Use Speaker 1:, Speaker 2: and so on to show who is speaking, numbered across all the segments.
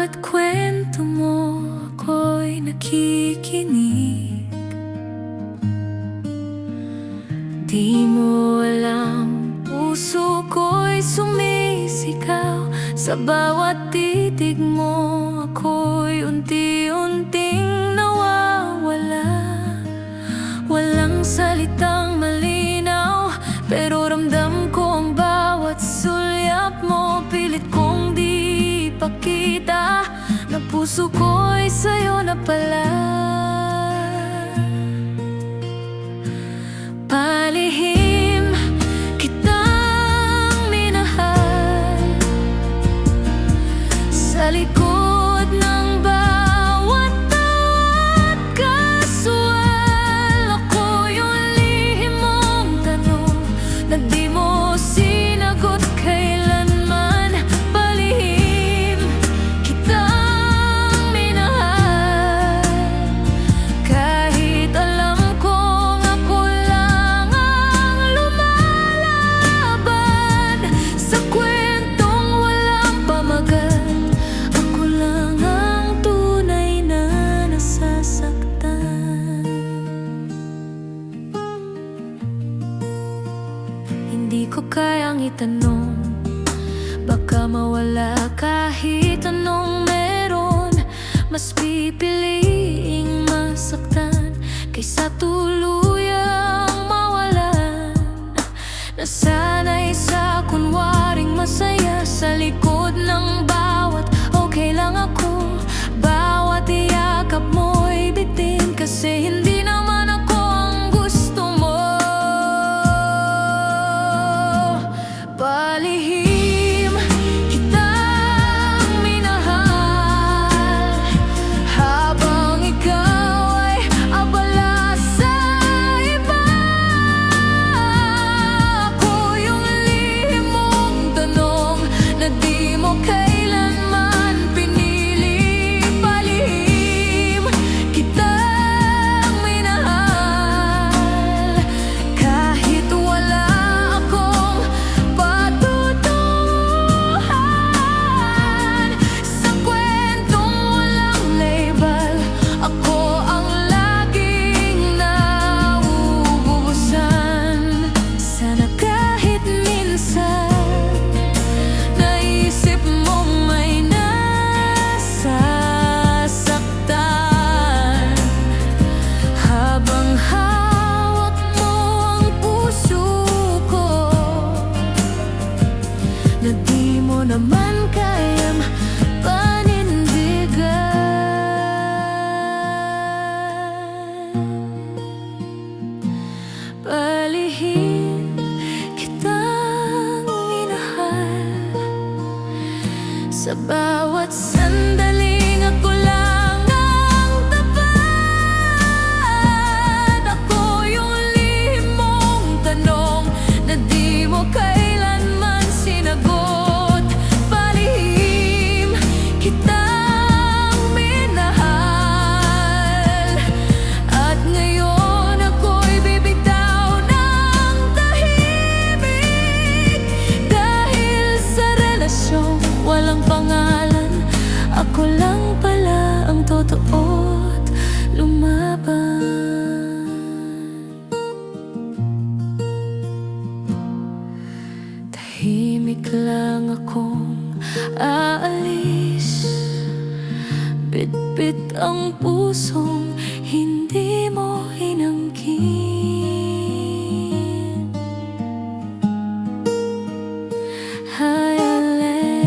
Speaker 1: bawat kwento mo ako'y nakikinig. Di mo alam, puso ko'y sumisigaw. Sa bawat titig mo ako'y unti-unting nawawala. Walang salitang malinaw, pero ramdam ko ang bawat sulyap mo. Pilit kong di ipakita na puso ko'y sa'yo na pala. Palihim kitang minahal sa likod ng bawat tawat kasual. Ako yung lihim mong tanong na di mo sinagot kailanman. Palihim kitang minahal kahit alam kong ako lang ang lumalaban sa kwentong walang pamagat. Ako lang ang tunay na nasasaktan. Hindi ko kayang itanong, baka mawala kahit anong meron. Mas pipiliing masaktan kaysa tuluyang mawalan. Nasanay sa kunwaring masaya sa likod ng bawat okay lang ako. Bawat iyakap mo'y bitin kasi hindi naman ako ang gusto mo. Palihim kitang minahal habang ikaw ay abala sa iba. Ako yung lihim mong tanong na di mo kailanman pinili. Palihim kitang minahal kahit wala akong patutunguhan. Sa kwentong walang label, ako ang laging nauubusan. Sana kahit minsan naisip mo may nasasaktan habang hawak mo ang puso ko na di mo naman kayang panindigan. Palihim kitang minahal sa bawat sandaling ako lang ang tapat. Ako yung lihim mong tanong na di mo kailanman sinagot. Palihim kitang minahal at ngayon ako'y bibitaw ng tahimik dahil sa relasyong walang pangalan. Ako lang pala ang totoo't lumaban. Tahimik lang akong aalis, bitbit ang pusong hindi mo inangkin. Hayalay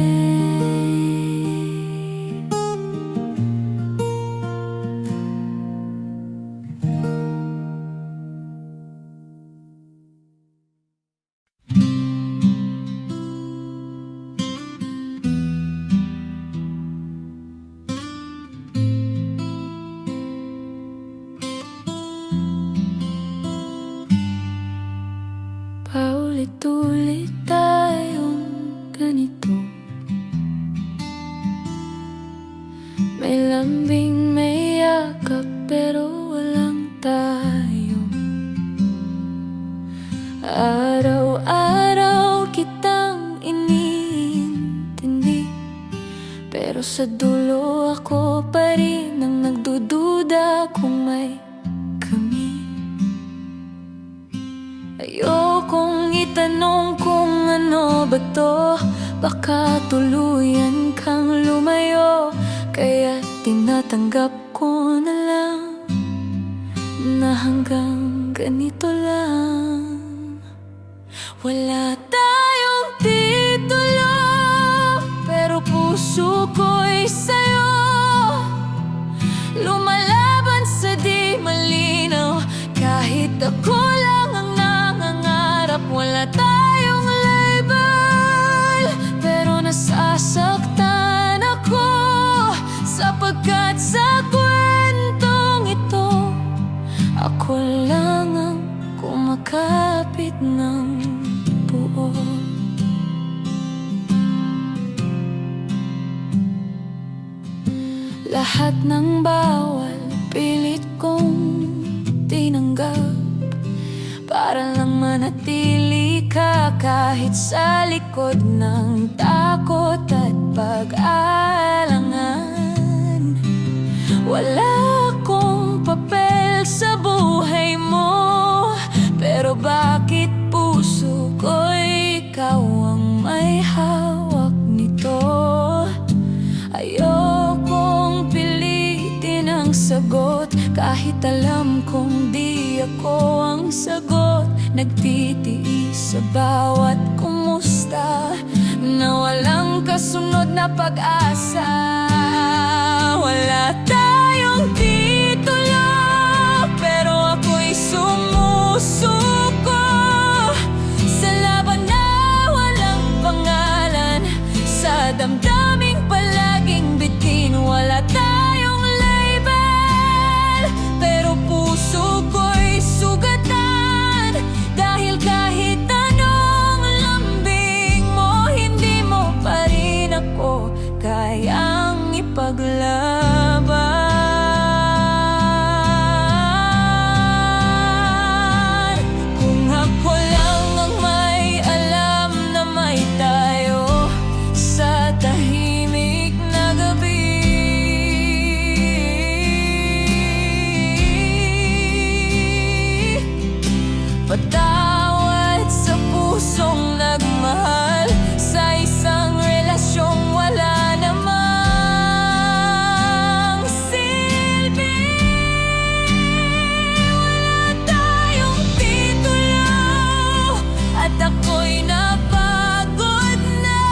Speaker 1: paulit-ulit tayong ganito. May lambing, may yakap, pero walang tayo. Araw-araw kitang iniintindi, pero sa dulo ba to? Baka tuluyan kang lumayo, kaya tinatanggap ko na lang na hanggang ganito lang. Wala tayong titulo, pero puso ko'y sa'yo. Lumalaban sa di malinaw, kahit ako lang ang nangangarap. Wala tayong label, pero nasasaktan ako, sapagkat sa kwentong ito ako lang ang kumakapit ng buo. Lahat ng bawal pilit kong tinanggap, para lang manatili ka kahit sa likod ng takot at pag-aalangan. Wala akong papel sa buhay mo, pero bakit puso ko'y ikaw ang may hawak nito? Ayokong pilitin ang sagot, kahit alam kong di ako ang sagot. Nagtitiis sa bawat kumusta, na walang kasunod na pag-asa. Wala tayong titulo, pero ako'y sumusuko sa laban na walang pangalan, sa damdaming palaging bitin. Wala tayong label, pero puso ko'y sugatan, dahil kahit anong lambing mo, hindi mo pa rin ako kayang ipaglaban. Kung ako lang ang may alam na may tayo sa tahimik na gabi, patawad sa pusong nagmahal sa isang relasyong wala namang silbi. Wala tayong titulo, at ako'y napagod na.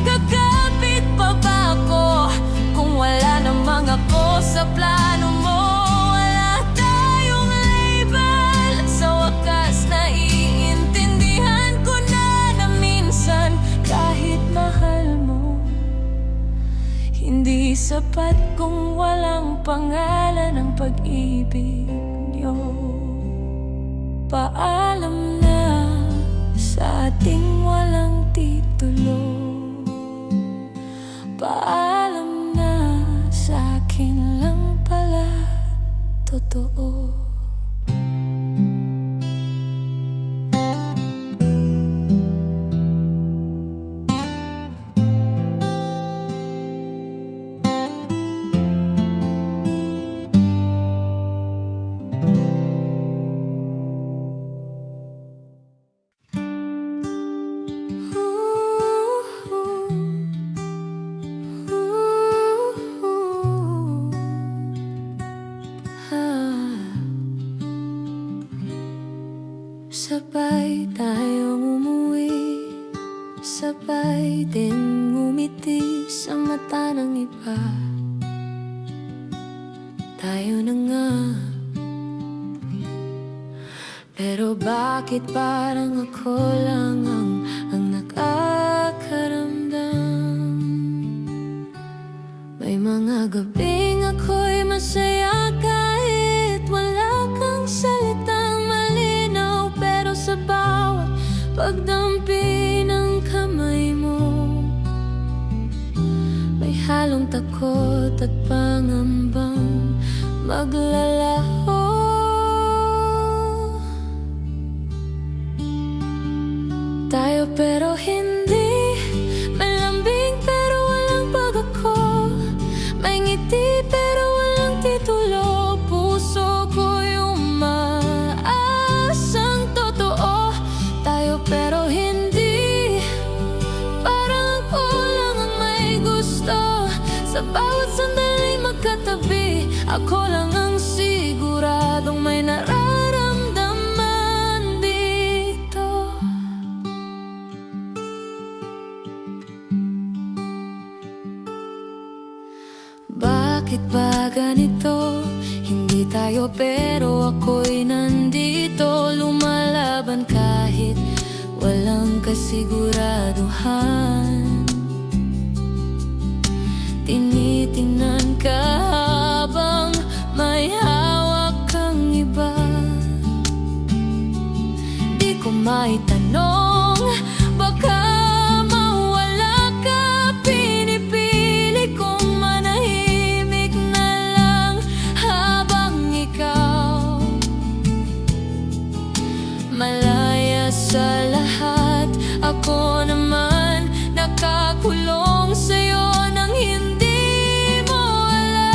Speaker 1: Kakapit pa ba ako kung wala namang ako sa plano mo? Wala tayong label, at sa wakas naiintindihan ko na minsan kahit mahal mo, hindi sapat kung walang pangalan ang pag-ibig niyo. Paalam na sa ating walang titulo, paalam na, sa akin lang pala totoo. Sabay tayong umuwi, sabay din ngumiti sa mata ng iba. Tayo na nga, pero bakit parang ako lang ang nakakaramdam? May mga gabing ako'y masaya kahit wala kang salitang malinaw, pero sa bawat pagdampi ng kamay mo, may halong takot at pangambang maglalaho. Tayo pero hindi, may lambing pero walang pag-ako, may ngiti pero walang titulo. Puso ko'y umaasang totoo. Tayo pero hindi, gabi, ako lang ang siguradong may nararamdaman dito. Bakit ba ganito? Hindi tayo pero ako'y nandito, lumalaban kahit walang kasiguraduhan. Tinitingnan ka habang may hawak kang iba. Di ko maitanong, baka mawala ka. Pinipili kong manahimik na lang habang ikaw malaya sa lahat. Ako naman nakakulong sa'yo nang hindi mo alam.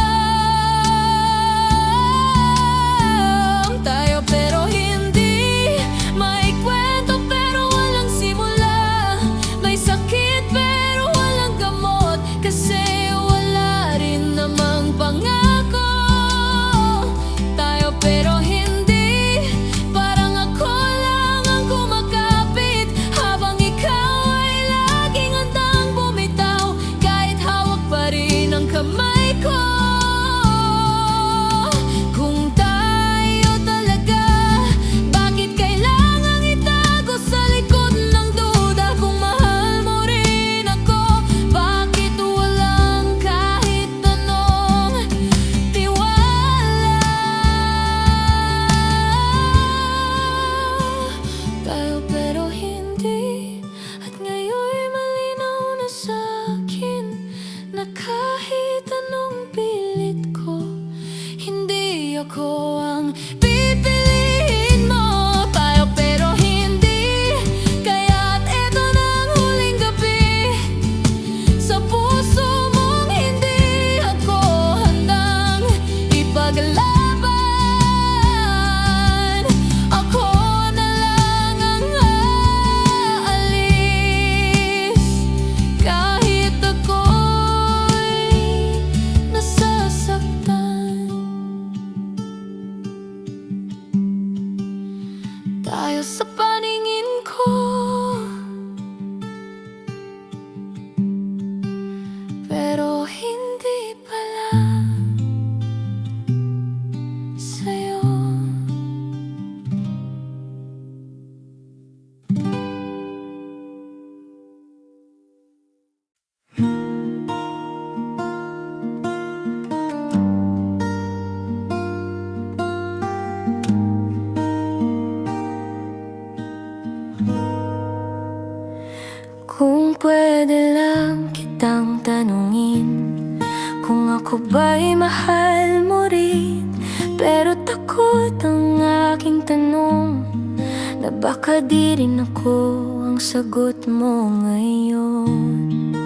Speaker 1: Tayo pero hindi maikwento, pero walang simula. May sakit pero walang gamot, kasi wala rin namang pangako. Tayo pero hindi, parang ako lang ang kumakapit, habang ikaw ay laging handang bumitaw. Kahit hawak pa rin ang kamay ko. Kung tayo talaga, bakit kailangang itago sa likod ng duda? Kung mahal mo rin ako, bakit walang kahit anong tiwala? Tayo pero hindi, at ngayon'y malinaw na sa'kin na kahit anong pilit ko, hindi ako ang pipiliin mo. Tayo pero hindi, kaya't eto na ang huling gabi. Sa puso mong hindi ako handang ipaglaban, ako na lang ang aalis. Kahit ako'y nasasaktan, tayo sa paningin ko, pero hindi pala sa'yo. Kung pwede lang kitang tanungin kung ako ba'y mahal mo rin, pero takot ang aking tanong na baka di rin ako ang sagot mo ngayon.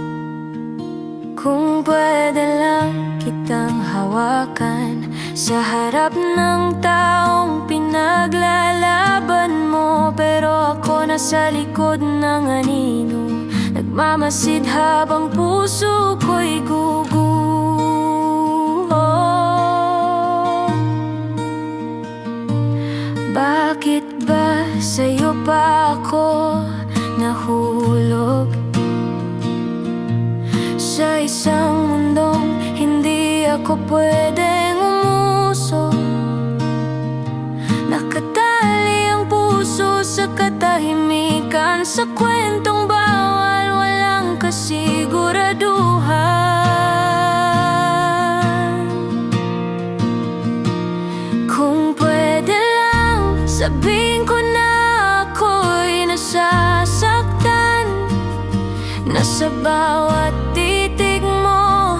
Speaker 1: Kung pwede lang kitang hawakan sa harap ng taong pinaglalaban mo, pero ako nasa likod ng anino, nagmamasid habang puso ko'y guguho. Bakit ba sa'yo pa ako nahulog? Sa isang mundong hindi ako pwedeng umusok, nakatali ang puso sa katahimikan, sa kwentong bawal, walang kasiguraduhan. Kung pwede lang, sabihin ko na ako'y nasasaktan, na sa bawat titig mo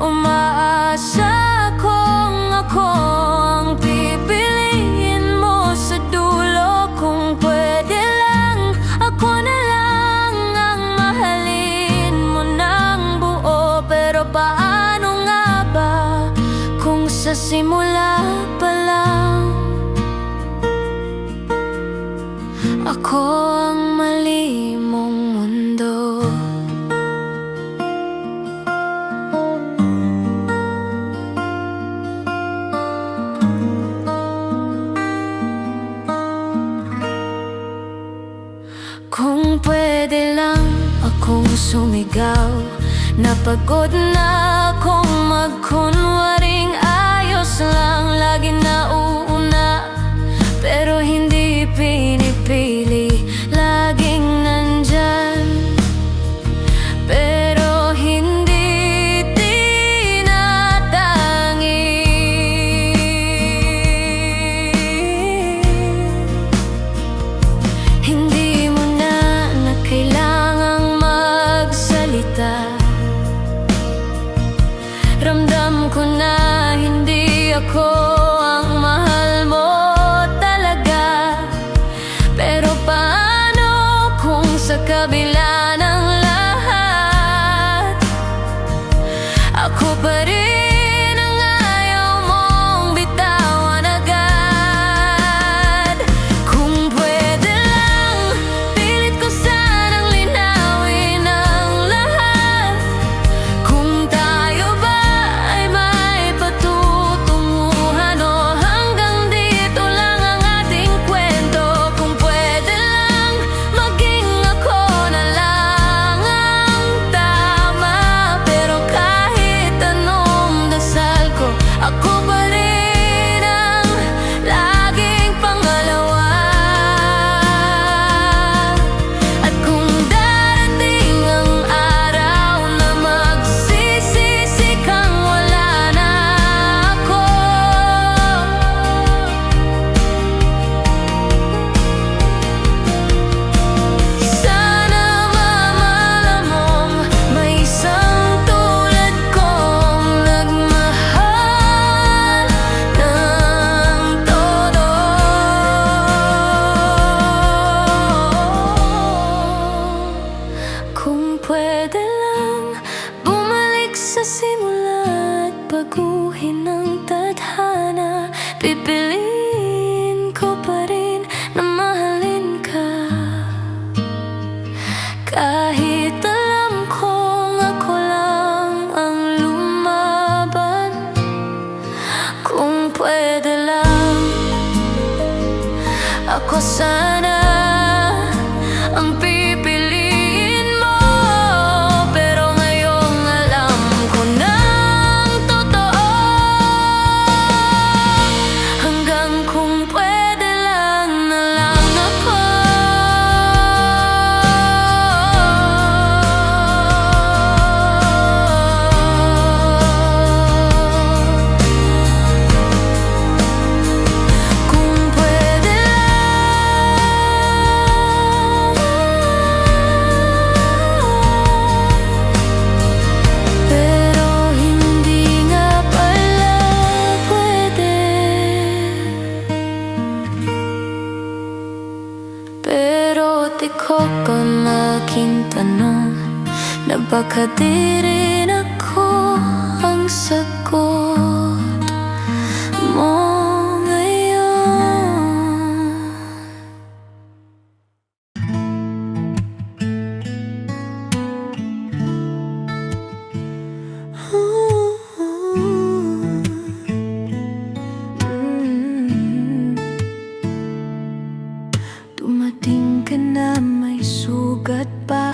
Speaker 1: umaasa akong ako ang pipiliin mo sa dulo. Kung pwede lang, ako na lang ang mahalin mo ng buo, pero paano nga ba kung sa simula pa lang ako ang mali mong mundo? pwede lang akong sumigaw, napagod na akong magkunwaring ayos lang, lagi nauuna pero hindi pinipili, laging nandyan pero hindi tinatangi. Hindi mo na kailangang magsalita, ramdam ko na hindi ako ang mahal mo talaga. Pero paano kung sa kabila ng lahat, ako pa rin ang ayaw mong bitawan agad? Kung pwede lang, pilit ko sanang linawin ang lahat. Kung tayo ba ay may patutunguhan o hanggang dito lang ang ating kwento. Kung pwede lang, maging ako na lang ang tama. Pero kahit anong dasal ko, ako pa rin ang laging pangalawa. At kung darating ang araw na magsisisi kang wala na ako, sana mamala mong may isang tulad kong nagmahal ng todo. Kung pwede lang, bumalik sa simula at baguhin ang tadhana, pipiliin ko pa rin na mahalin ka. Kahit alam kong ako lang ang lumaban. Kung pwede lang, ako sana ang pipiliin mo. Pero ngayong alam ko ng totoo, hanggang kung pwede lang na lang ako. Kung pwede pero hindi nga pala pwede. Pero tikok ang aking tanong, na baka di rin ako ang sagot mo ngayon. Dumating ka na may sugat pa,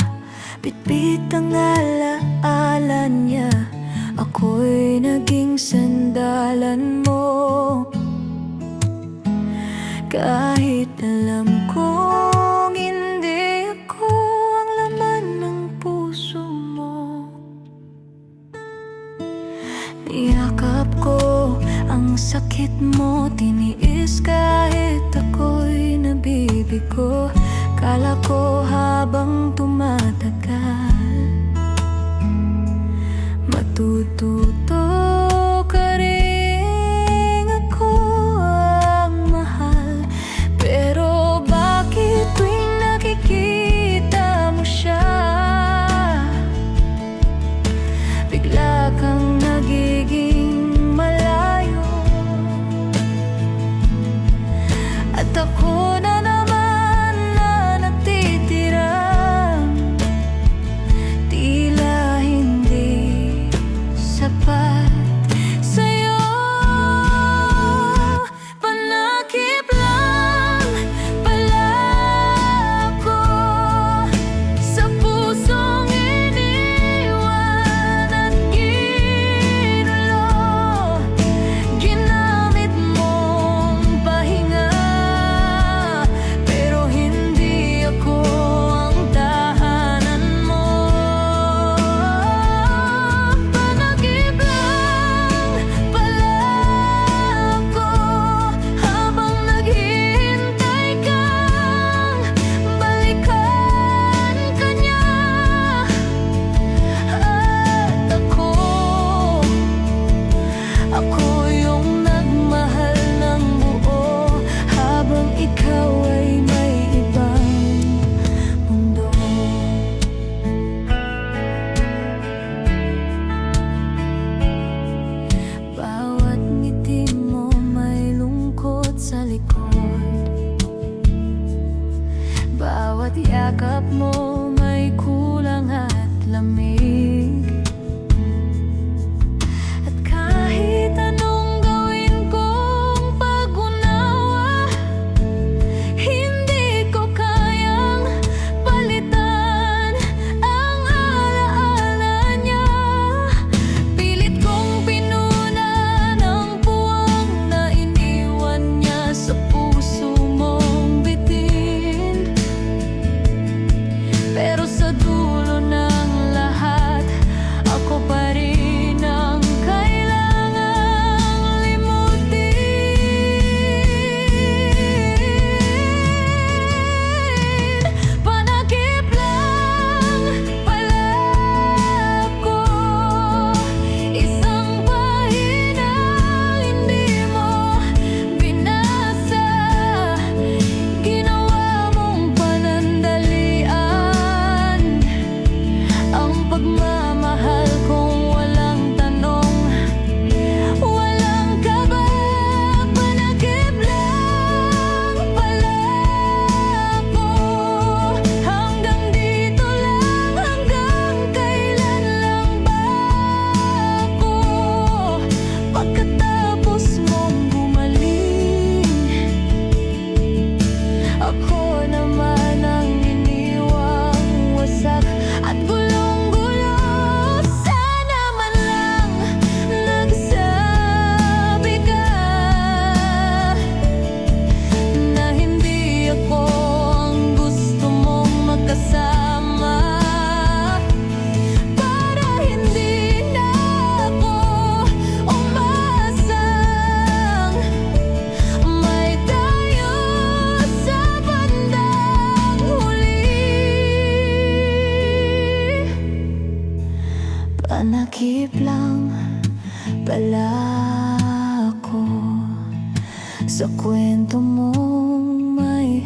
Speaker 1: bitbit ang alaala niya. Ako'y naging sandalan mo, kahit alam kong hindi ako ang laman ng puso mo. Niyakap ko ang sakit mo, tiniis kahit ako'y nabibigo. Kala ko habang tumatagal, matututo ka rin ako ang mahal. Pero bakit tuwing nakikita mo siya, bigla kang nagiging malayo? At ako na naman na natitira Panakip lang pala ako sa kwento mong may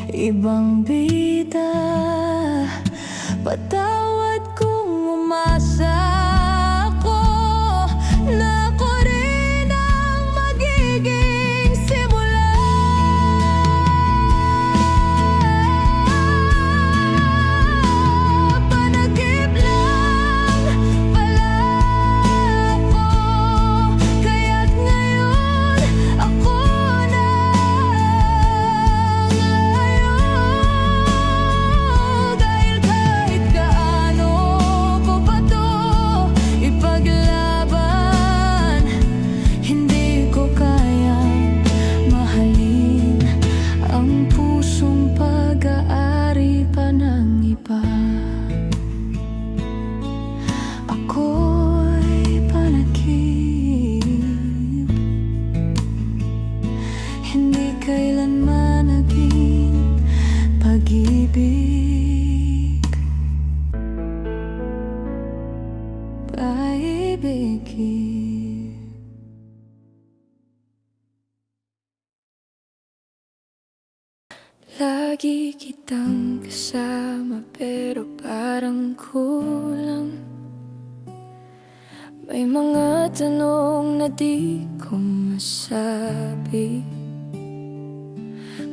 Speaker 1: ibang bida. Patawad kung umasa ako na ako rin ang magiging simula. Panagip lang pala ako, kaya't ngayon ako na layo. Dahil kahit gaano ko pa to ipaglaban, hindi ko kayang mahalin ang pusong pag-aari pa ng iba. Ako'y panakip, hindi kailanman naging pag-ibig. Paibigin. Lagi kitang kasama pero parang kulang. May mga tanong na di ko masabi,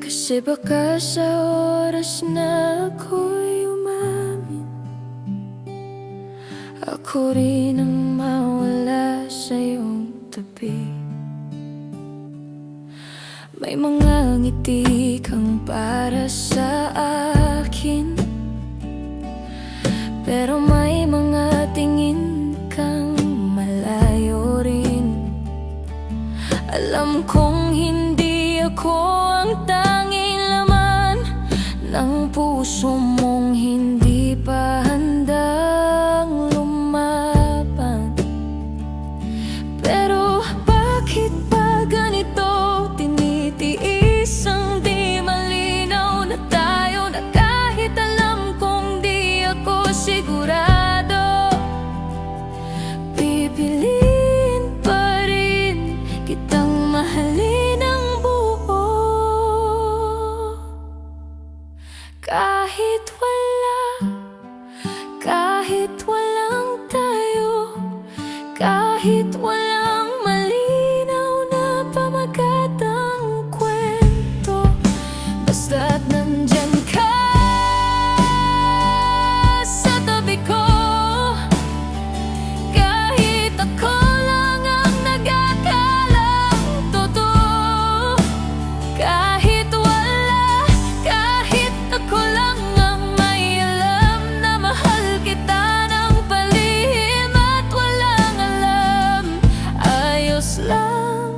Speaker 1: kasi baka sa oras na ako'y umamin, ako rin ang mawala sa iyong tabi. May mga ngiti kang para sa akin, pero may mga tingin kang malayo rin. Alam kong hindi ako ang tanging laman ng puso mong hindi pa handang lumaban. Pero bakit pa ganito tinitiis ang di malinaw na tayo, na kahit alam kong di ako sigurado, pipiliin pa rin kitang mahalin ng buo. Kahit walang tayo, kahit walang malinaw na pamagat ang kwento, basta't nandyan ka sa tabi ko. Kahit ako lang ang nag-akalang totoo, kahit ako lang ang may alam na mahal kita ng palihim at walang alam, ayos lang.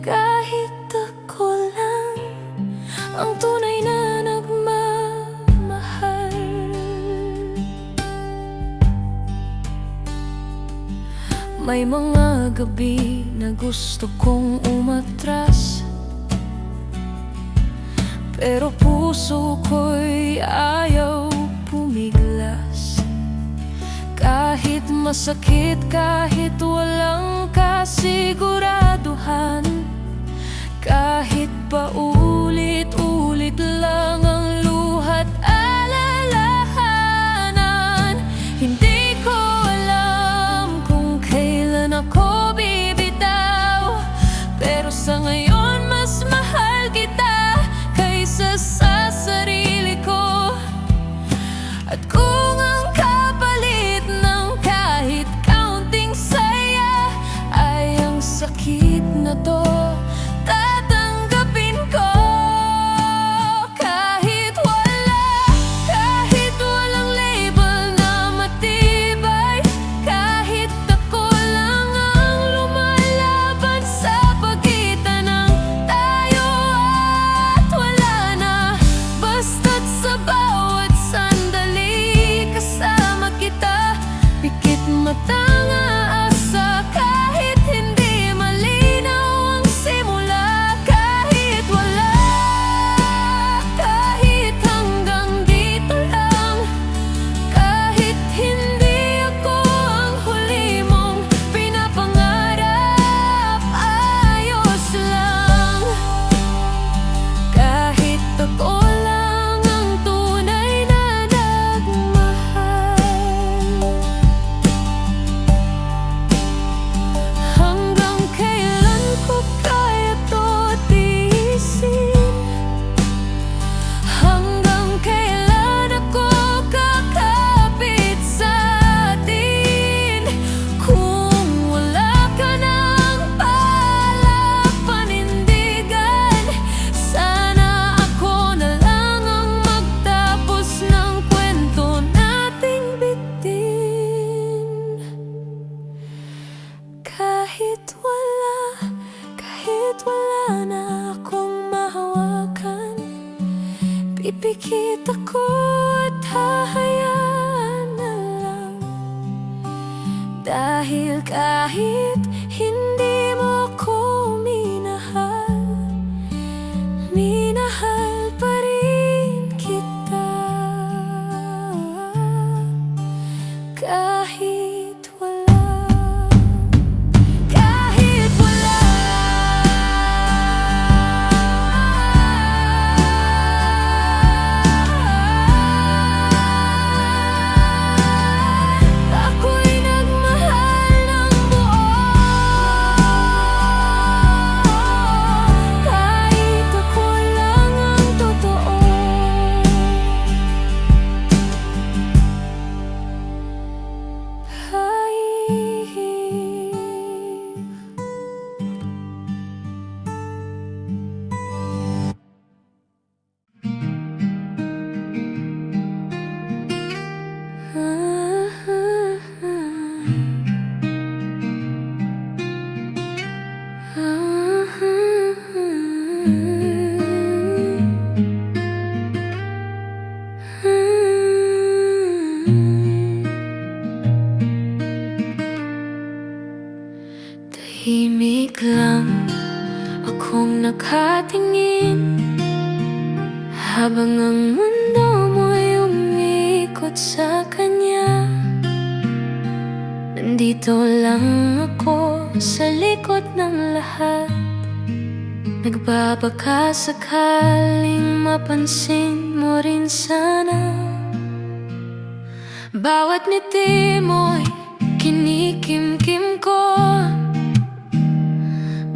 Speaker 1: Kahit ako lang ang tunay na nagmamahal. May mga gabi na gusto kong umatras, pero puso ko'y ayaw pumiglas. Kahit masakit, kahit walang kasiguraduhan, kahit pa ulit-ulit lang ang luha't alalahanan, hindi ko alam kung kailan ako bibitaw. Pero sa ngayon mas mahal kita kaysa sa sarili ko. At kung ang kapalit ng kahit kaunting saya ay ang sakit na to, tatanggapin ko. Kahit walang label na matibay, kahit ako lang ang lumalaban sa pagitan ng tayo at wala na, basta't sa bawat sandali kasama kita, pikit matang aasa. Kahit hindi malinaw ang Dahil kahit hindi mo ko minahal, minahal pa rin kita. Kahit wala, kahit wala. Ako'y nagmahal ng buo, kahit ako lang ang totoo. Tahimik lang akong nakatingin habang ang mundo mo'y umikot sa kanya. Nandito lang ako sa likod ng lahat, nagbabaka sakaling mapansin mo rin sana. Bawat ngiti mo'y kinikimkim ko,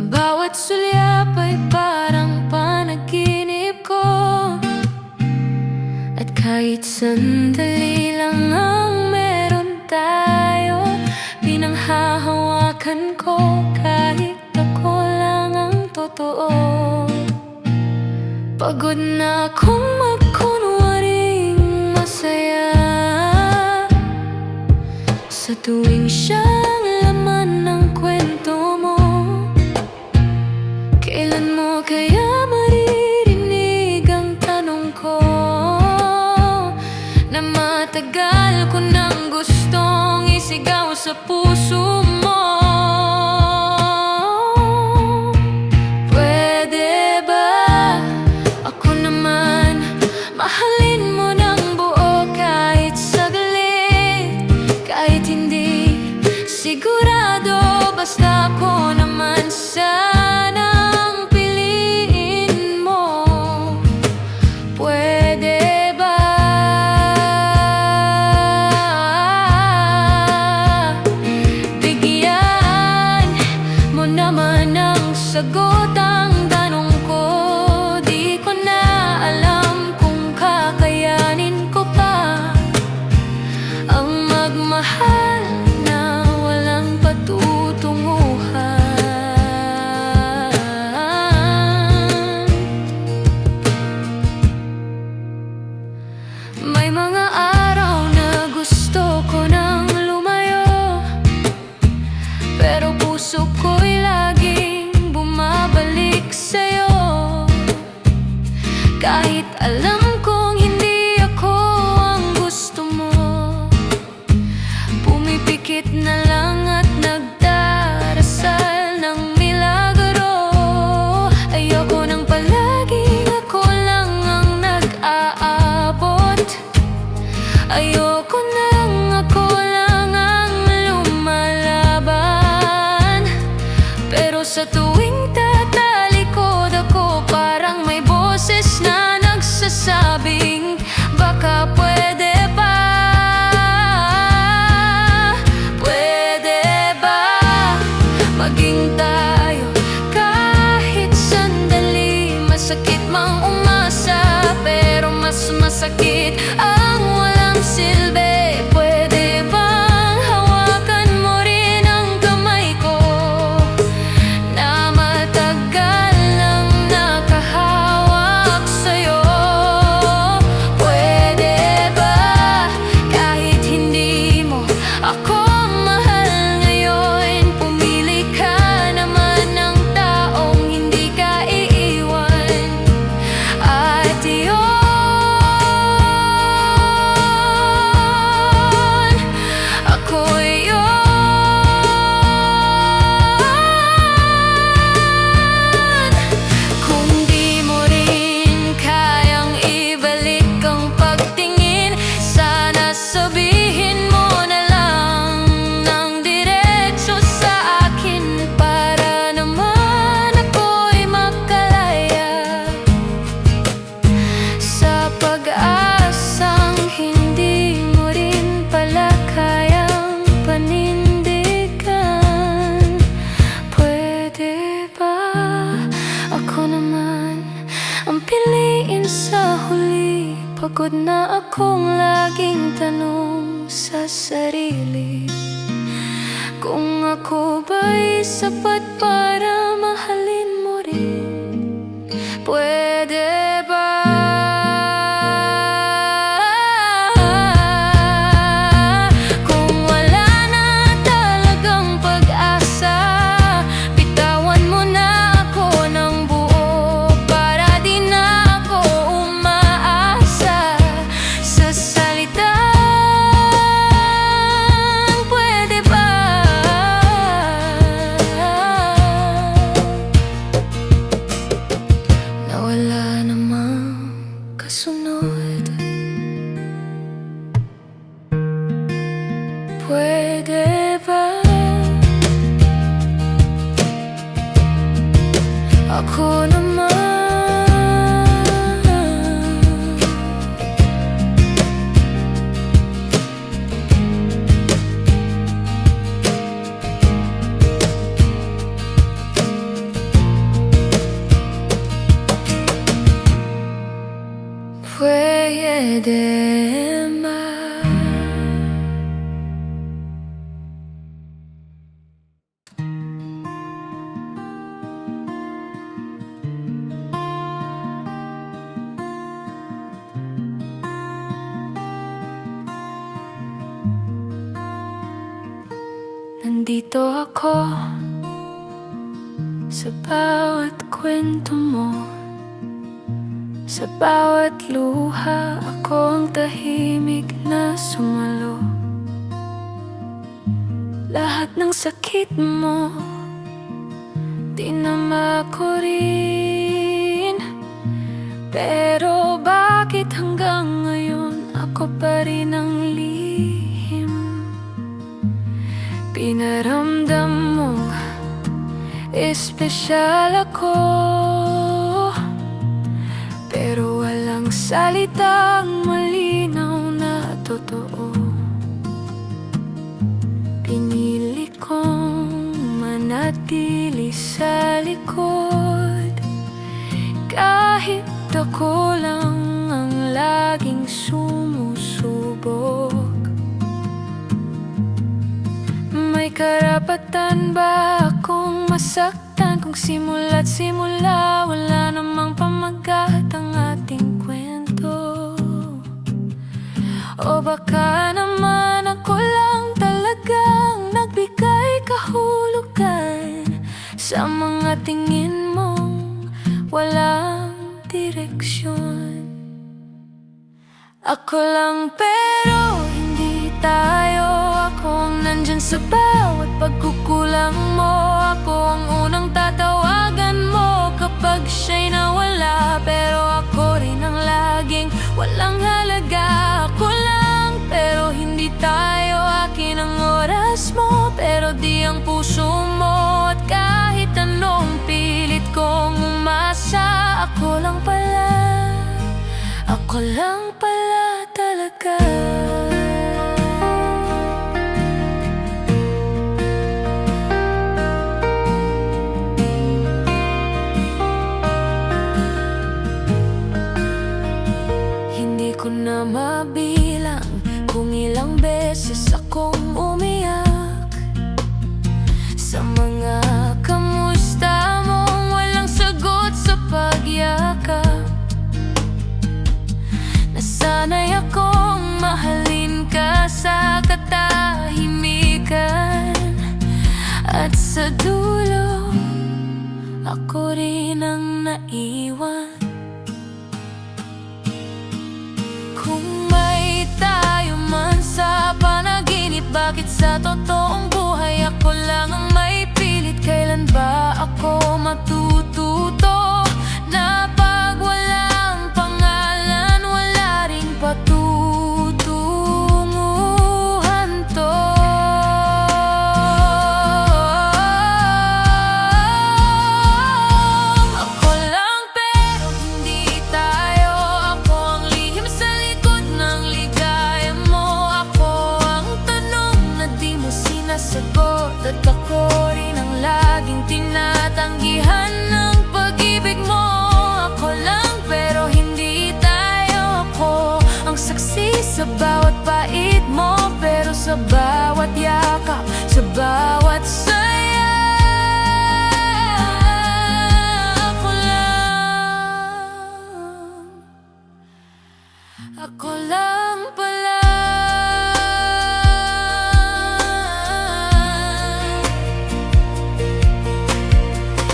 Speaker 1: bawat sulyap ay parang panaginip ko. At kahit sandali lang ang meron tayo, pinanghahawakan ko kahit ako lang ang totoo. Pagod na akong magkunwaring masaya sa tuwing siyang laman ng kwento mo. Kailan mo kaya maririnig ang tanong ko na matagal ko nang gustong isigaw sa puso mo? Pwede ba ako naman mahalin mo ng buo kahit saglit, kahit hindi sigurado, basta ako naman sana sagot ang tanong ko. Di ko na alam kung kakayanin ko pa ang magmahal na walang patutunguhan. May mga araw na gusto ko nang lumayo, pero puso ko'y lagi bumabalik sa'yo. Kahit alam kong hindi ako ang gusto mo, pumipikit na lang at nagdarasal ng milagro. Ayoko nang palaging ako lang ang nag-aabot, ayoko nang ako lang ang lumalaban. Pero sa tuwing tatalikod ako, parang may boses na nagsasabing baka pwede pa. Pwede ba maging tayo kahit sandali? Masakit mang umasa, pero mas masakit ang walang silbi. Pwede bang hawakan mo rin ang kamay ko na matagal nang nakahawak sa'yo? laging tanong sa sarili kung ako ba'y sapat para mahalin mo rin. Pwede ba? Kung wala na talagang pag-asa, bitawan mo na ako ng buo para di na ako umaasa sa salitang pwede ba? Na wala namang kasunod. Pwede ba? Ako naman pwede ba? Nandito ako sa bawat kwento mo, sa bawat luha. Ako ang tahimik na sumalo. Lahat ng sakit mo dinama ko rin. Pero bakit hanggang ngayon ako pa rin ang lihim? Pinaramdam mo espesyal ako, pero walang salitang malinaw na totoo. Pinili kong manatili sa likod, kahit ako lang ang laging sumusubok. May karapatan ba akong masaktan kung simula't simula wala namang pamagat ang ating kwento? O baka naman ako lang talagang nagbigay kahulugan sa mga tingin mong walang direksyon. Ako lang pero hindi tayo. Ako ang nandyan sa bawat pagkukulang mo. Ako ang unang tatawagan mo kapag siya'y nawala. Pero ako rin ang laging walang halaga. Ako lang pero hindi tayo. Akin ang oras mo pero di ang puso mo. At kahit anong pilit kong umasa, ako lang pala talaga. Hindi ko na mabilang kung ilang beses akong umiyak sa mga kamusta mong walang sagot sa pagyakap. Nasanay akong mahalin ka sa katahimikan, at sa dulo ako rin ang naiwan. Kung may tayo man sa panaginip, bakit sa totoong buhay ako lang ang may pilit? Kailan ba ako matututo na pag walang pangalan wala ring patutunguhan to? Ako lang pero hindi tayo. Ako ang lihim sa likod ng ligaya mo. Ako ang tanong na di mo sinasagot, at ako rin ang laging tinatanggihan ng pag-ibig mo. Ako lang pero hindi tayo. Ako ang saksi sa bawat sa bawat yakap, sa bawat saya. Ako lang pala.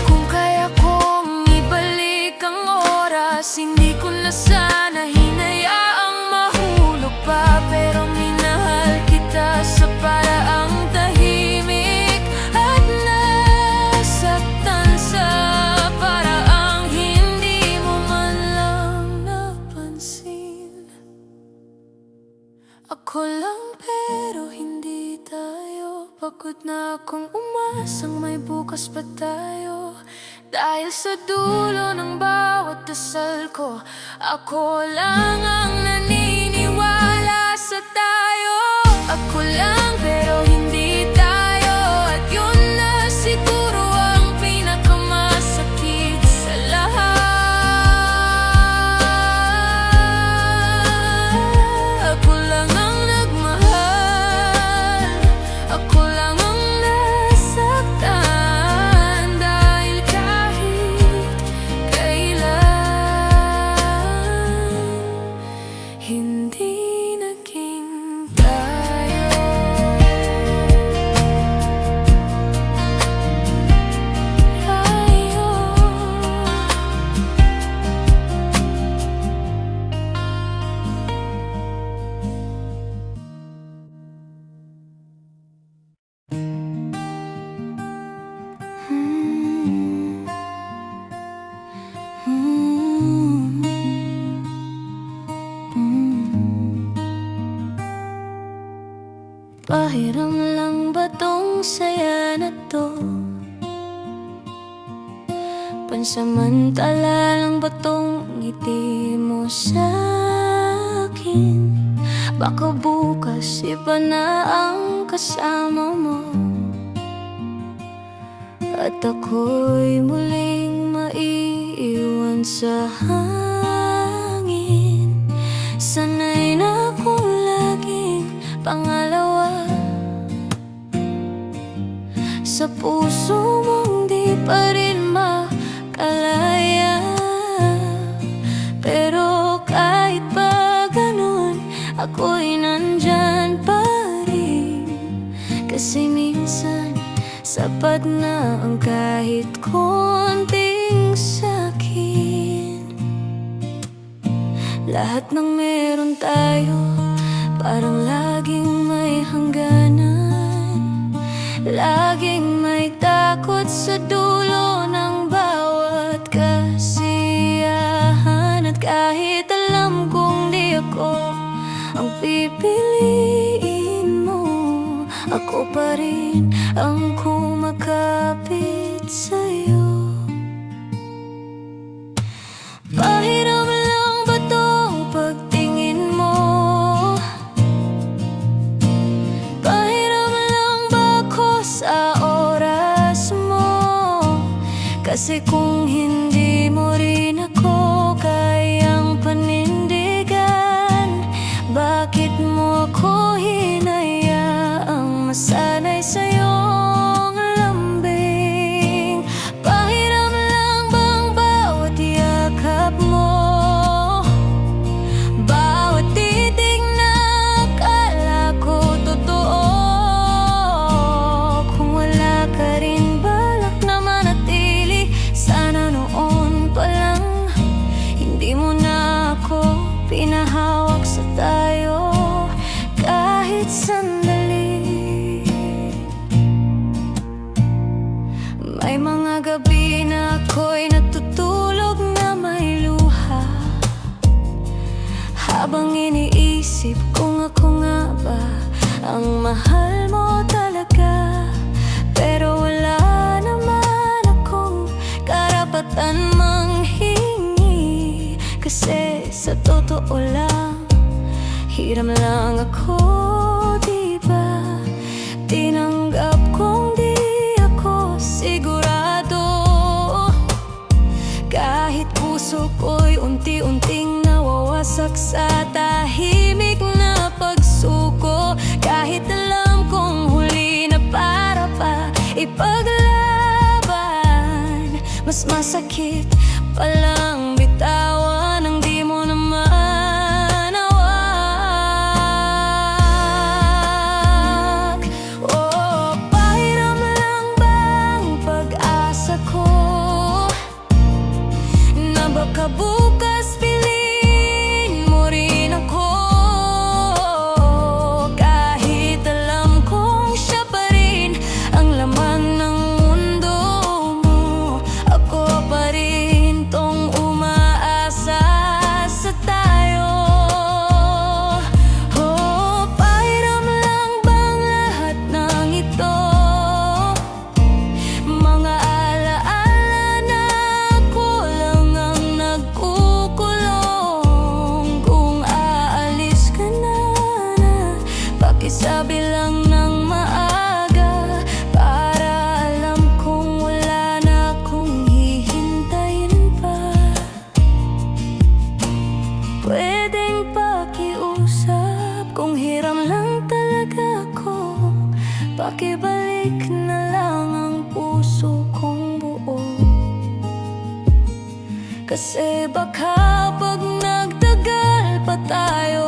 Speaker 1: Kung kaya kong ibalik ang oras, hindi ko na sana hinayaang mahulog pa. Pero minahal kita sa paraang tahimik at nasaktan sa paraang hindi mo man lang napansin. Ako lang pero hindi tayo. Pagod na akong umasang may bukas pa tayo. Dahil sa dulo ng bawat dasal ko, ako lang ang naniniwala sa tayo. Ako lang pero hindi tayo. At yun na siguro ang pinakamasakit sa lahat. Ako lang ang nagmahal, ako lang ang nasaktan. Dahil kahit kailan hindi naging tayo. Pahiram lang ba tong saya na to? Pansamantala lang ba tong ngiti mo sa'kin? Baka bukas iba na ang kasama mo, at ako'y muling maiiwan sa hangin. Sanay na akong laging pangalawa sa puso mong di pa rin makalaya. Pero kahit pa ganun, ako'y nandyan pa rin. Kasi minsan sapat na ang kahit konting sakit. Lahat ng meron tayo parang laging may hangganan. Laging may takot sa dulo ng bawat kasiyahan. At kahit alam kong di ako ang pipiliin mo, ako pa rin ang kumakapit sa'yo. Pahiram lang ba tong pagtingin mo? Pahiram lang ba ko sa oras mo? Kasi kung hindi mo rin ako kayang panindigan, bakit mo ako hinayaang masanay sa'yong lambing? Pahiram lang bang bawat yakap mo, bawat titig na akala ko totoo? Kung wala ka rin balak na manatili, sana noon pa lang hindi mo na ako pinahawak sa tayo kahit sandali. May mga gabi na ako'y natutulog na may luha, habang iniisip kung ako nga ba ang mahal mo talaga. Pero wala naman akong karapatan manghingi, kasi sa totoo lang, hiram lang ako, diba? Tinanggap kong di ako sigurado, kahit puso ko'y unti-unting nawawasak sa tahimik na pagsuko. Kahit mas masakit palang bitawan ang di mo naman hawak. Oh, pahiram lang bang pag-asa ko na baka bukas piliin mo rin ako, kahit alam kong siya pa rin ang laman ng mundo mo. Ako pa rin tong umaasa sa tayo. Oh, pahiram lang bang lahat ng ito, mga alaala na ako lang ang nagkukulong. Kung aalis ka na, pakisabi lang ng maaga para alam kong wala na akong hihintayin pa. Pwedeng pakiusap kung hiram lang talaga ako, pakibalik na lang ang puso kong buo. Kasi baka pag nagtagal pa tayo,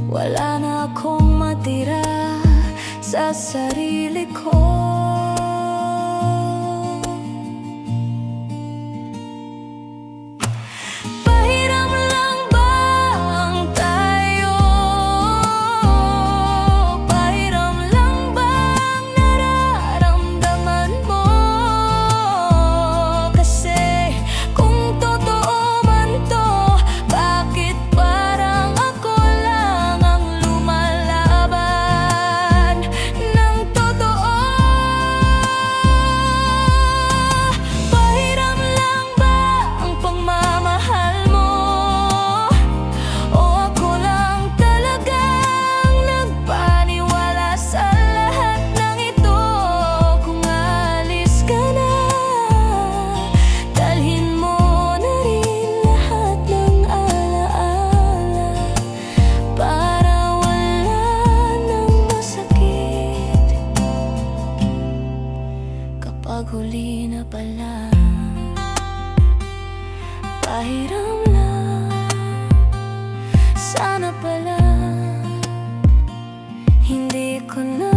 Speaker 1: wala na akong matira sa sarili ko. Pahiram lang bang tayo? Pahiram lang bang nararamdaman mo? Kasi kung totoo man to, bakit parang ako lang ang lumalaban ng totoo? Pahiram lang ba ang pagmamahal mo? O ako lang talagang nagpaniwala sa lahat ng ito? Kung aalis ka na, dalhin mo na rin lahat ng alaala para wala nang masakit kapag huli na pala. Pahiram lang, sana pala hindi ko na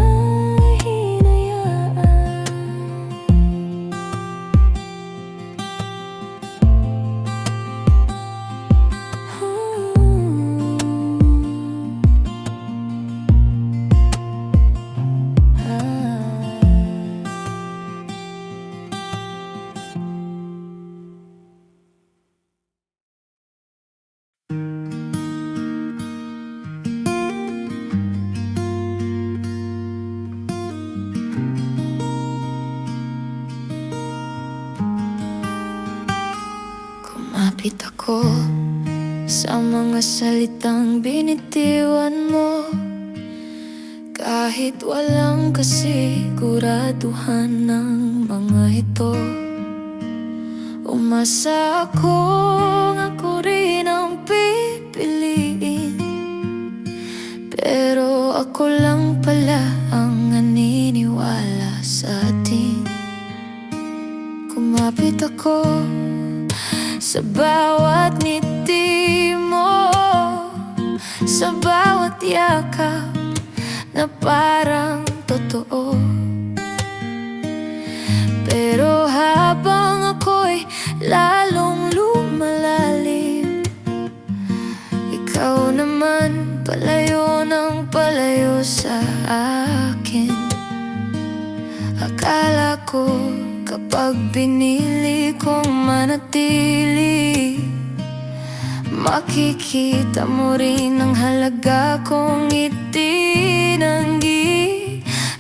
Speaker 1: hinayaan. Kumapit ako sa mga salitang binitiwan mo, kahit walang kasiguraduhan ng mga ito. Umasa akong ako rin ang pipiliin, pero ako lang pala ang naniniwala sa atin. Kumapit ako sa bawat ngiti mo, sa bawat yakap na parang totoo. Pero habang ako'y lalong lumalalim, ikaw naman palayo ng palayo sa akin. Akala ko kapag binili kong manatili, makikita mo rin ang halaga kong itinanggi.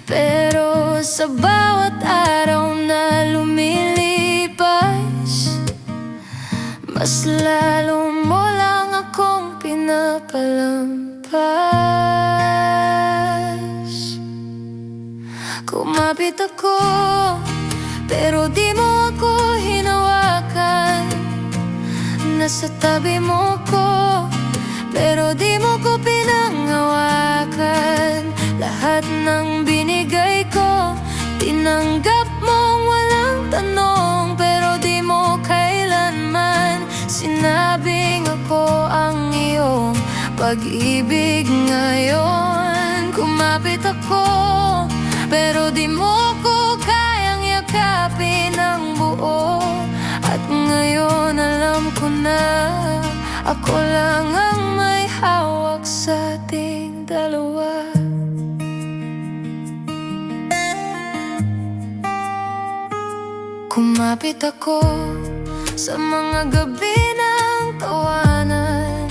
Speaker 1: Pero sa bawat araw na lumilipas, mas lalo mo lang akong pinapalampas. Kumapit ako, pero di mo ako hinawakan. Nasa tabi mo ko, pero di mo ko pinangawakan. Lahat ng binigay ko, tinanggap mong walang pag-ibig ngayon. Kumapit ako, pero di mo ko kayang yakapin ng buo. At ngayon alam ko na ako lang ang may hawak sa ating dalawa. Kumapit ako sa mga gabi ng tawanan,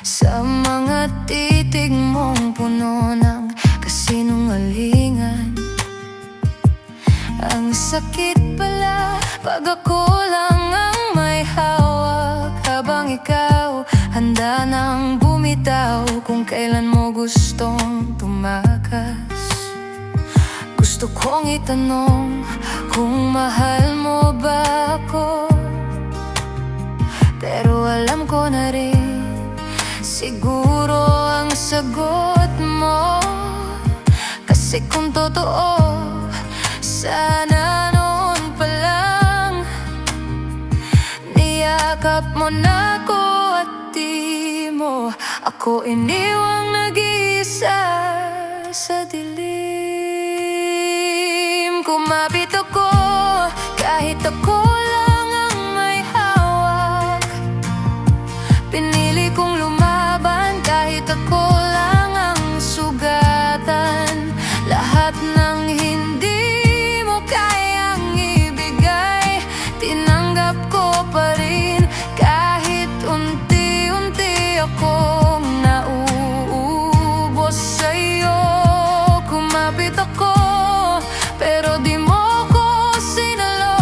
Speaker 1: sa mga titig mong puno ng kasinungalingan. Ang sakit pala pag ako lang ang may hawak, habang ikaw handa nang bumitaw kung kailan mo gustong tumakas. Gusto kong itanong kung mahal mo ba ako, pero alam ko na rin siguro ang sagot mo. Kasi kung totoo, sana noon pa lang niyakap mo na ako at di mo ako iniwang nag-iisa sa dilim. Kumapit ako kahit ako lang ang may hawak. Pinili kong lumaban kahit ako lang ang sugatan. Lahat ng hindi mo kayang ibigay, tinanggap ko pa rin. Kahit unti-unti akong nauubos sa'yo. Kumapit ako, pero di mo ko sinalo.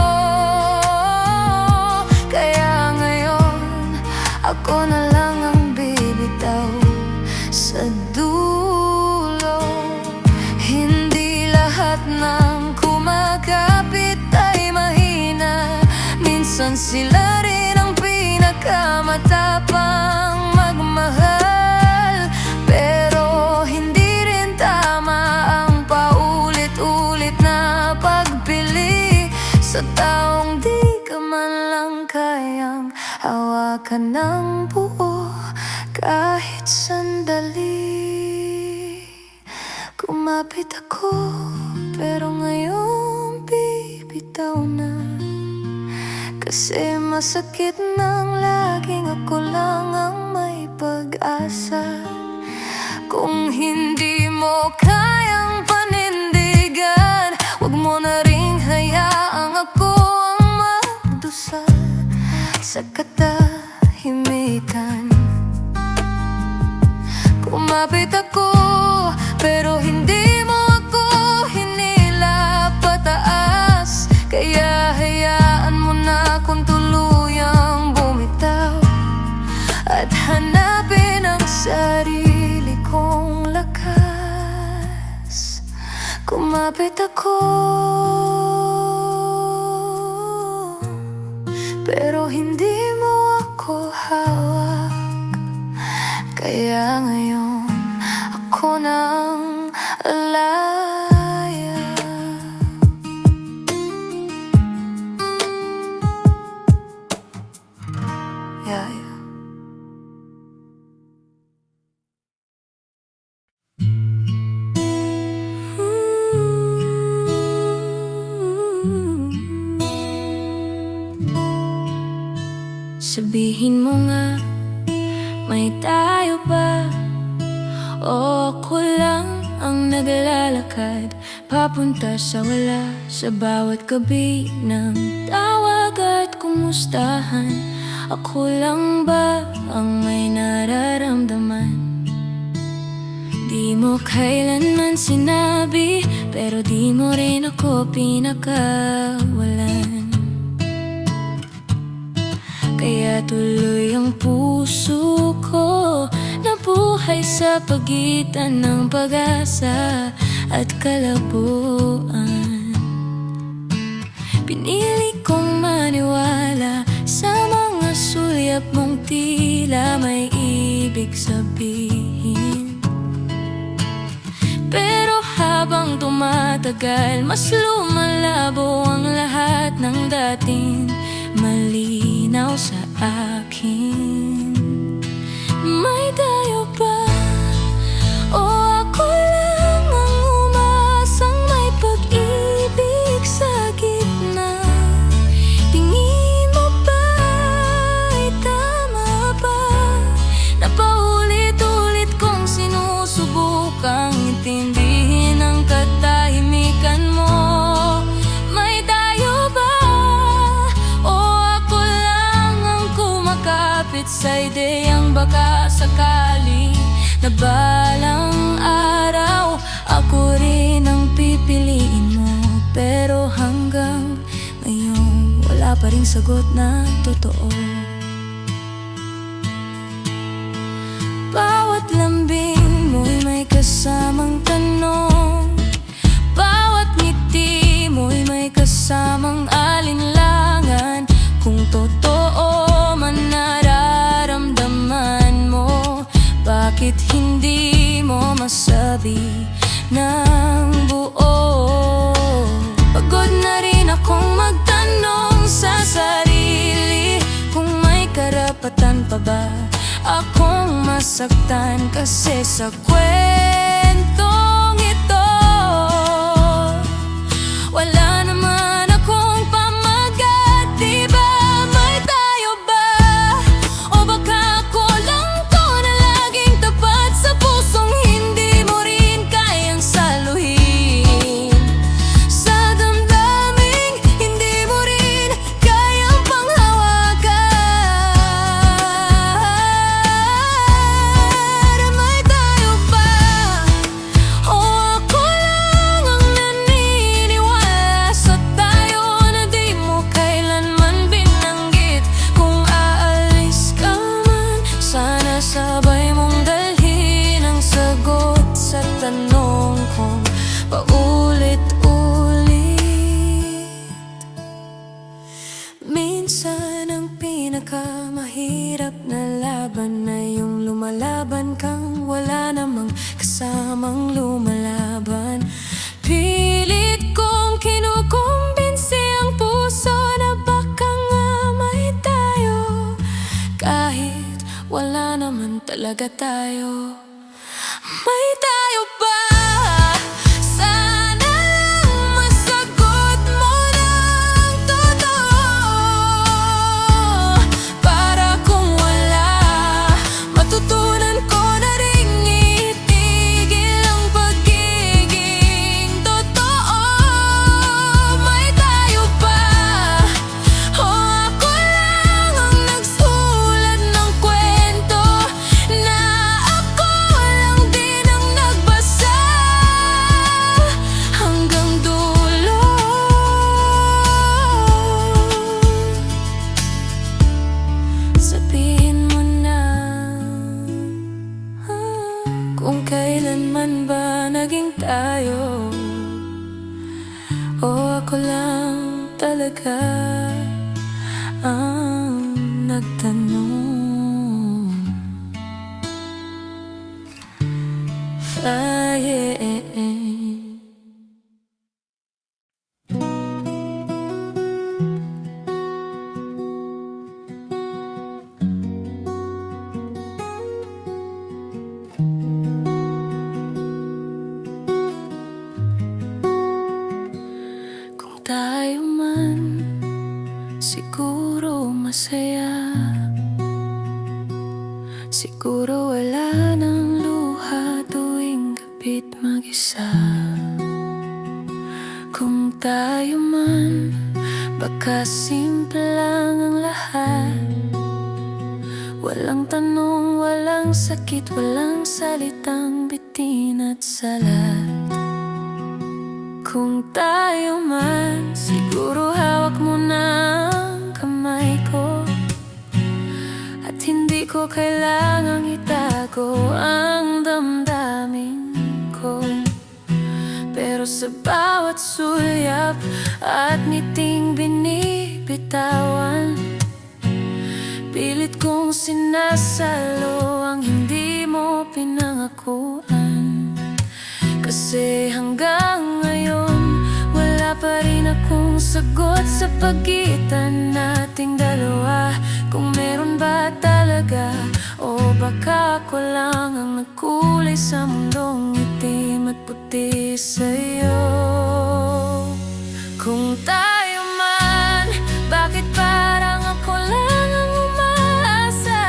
Speaker 1: Kaya ngayon, ako na lang ang bibitaw sa dulo. Hindi lahat ng kumakapit ay mahina. Minsan sila rin ang pinakamatapang magmahal. Pero hindi rin tama ang paulit-ulit na pagpili sa taong di ka man lang kayang hawakan ng buo kahit sandali. Kumapit ako, pero ngayon bibitaw na. Kasi masakit nang laging ako lang ang may pag-asa. Kung hindi mo kayang panindigan, wag mo na ring hayaang ako ang magdusa sa katahimikan. Kumapit ako, pero hindi mo ako hinila pataas. Kaya hayaan mo na kung tuluyang bumitaw at hanapin ang sarili kong lakas. Kumapit ako, pero hindi mo ako hawak. Kaya ngayon ako nang alaya. Yeah. Sabihin mo nga, may tayo ba? O ako lang ang naglalakad papunta sa wala, sa bawat gabi ng tawag at kumustahan. Ako lang ba ang may nararamdaman? Di mo kailanman sinabi, pero di mo rin ako pinakawalan. Kaya tuloy ang puso ko nabuhay sa pagitan ng pag-asa at kalabuan. Pinili kong maniwala sa mga sulyap mong tila may ibig sabihin. Pero habang tumatagal, mas lumalabo ang lahat ng dating malinaw sa akin. May dayo ba? O ako lang ang umaasang may pag-ibig sa gitna? Tingin mo ba ay tama ba na paulit-ulit kong sinusubukang intindihin ang katahimikan mo? May dayo ba? O ako lang ang kumakapit sa ideyang baka sakali na balang araw ako rin ang pipiliin mo? Pero hanggang ngayon wala pa ring sagot na totoo. Bawat lambing mo'y may kasamang tanong, bawat ngiti mo'y may kasamang alinlangan. Kung totoo man nararamdaman mo, bakit hindi mo masabi ng buo? Pagod na rin akong magtanong sa sarili kung may karapatan pa ba akong masaktan, kasi sa kwentong ito wala naman akong pamagat, diba? May tayo ba? O baka ako lang to na laging tapat sa pusong hindi mo rin kayang saluhin, sa damdaming hindi mo rin kayang panghawakan? May tayo ba? O ako lang ang naniniwala sa tayo na di mo kailanman binanggit? Kung aalis ka man, sana sabay mong dalhin ang sagot sa tanong kong paulit-ulit. Minsan ang pinakamahirap na laban na yung lumalaban kang wala namang kasamang lumalaban. Pilit kong kinukumbinsi ang puso na baka nga may tayo, kahit wala naman talaga tayo. May tayo ba? Sana lang masagot mo ng totoo, para kung wala, matutunan ko na ring itigil ang pagiging totoo. May tayo ba? O ako lang ang nagsulat ng kwento na ako lang din ang nagbasa hanggang dulo? Sabihin mo na kung kailanman ba naging tayo, o ako lang talaga ang nagtanong. Yeah. Kung tayo man siguro masaya, siguro wala nang luha tuwing gabit mag-isa. Kung tayo man baka simple lang ang lahat, walang tanong, walang sakit, walang salitang bitin at salat. Kung tayo man siguro hawak mo na ang kamay ko, at hindi ko kailangang itago ang damdamin ko. Pero sa bawat sulyap at ngiting binibitawan, pilit kong sinasalo ang hindi mo pinangakuan. Kasi hanggang ngayon wala pa rin akong sagot sa pagitan nating dalawa, kung meron ba talaga o baka ako lang ang nagkulay sa mundong itim at puti sa'yo? Kung tayo man, bakit parang ako lang ang umaasa?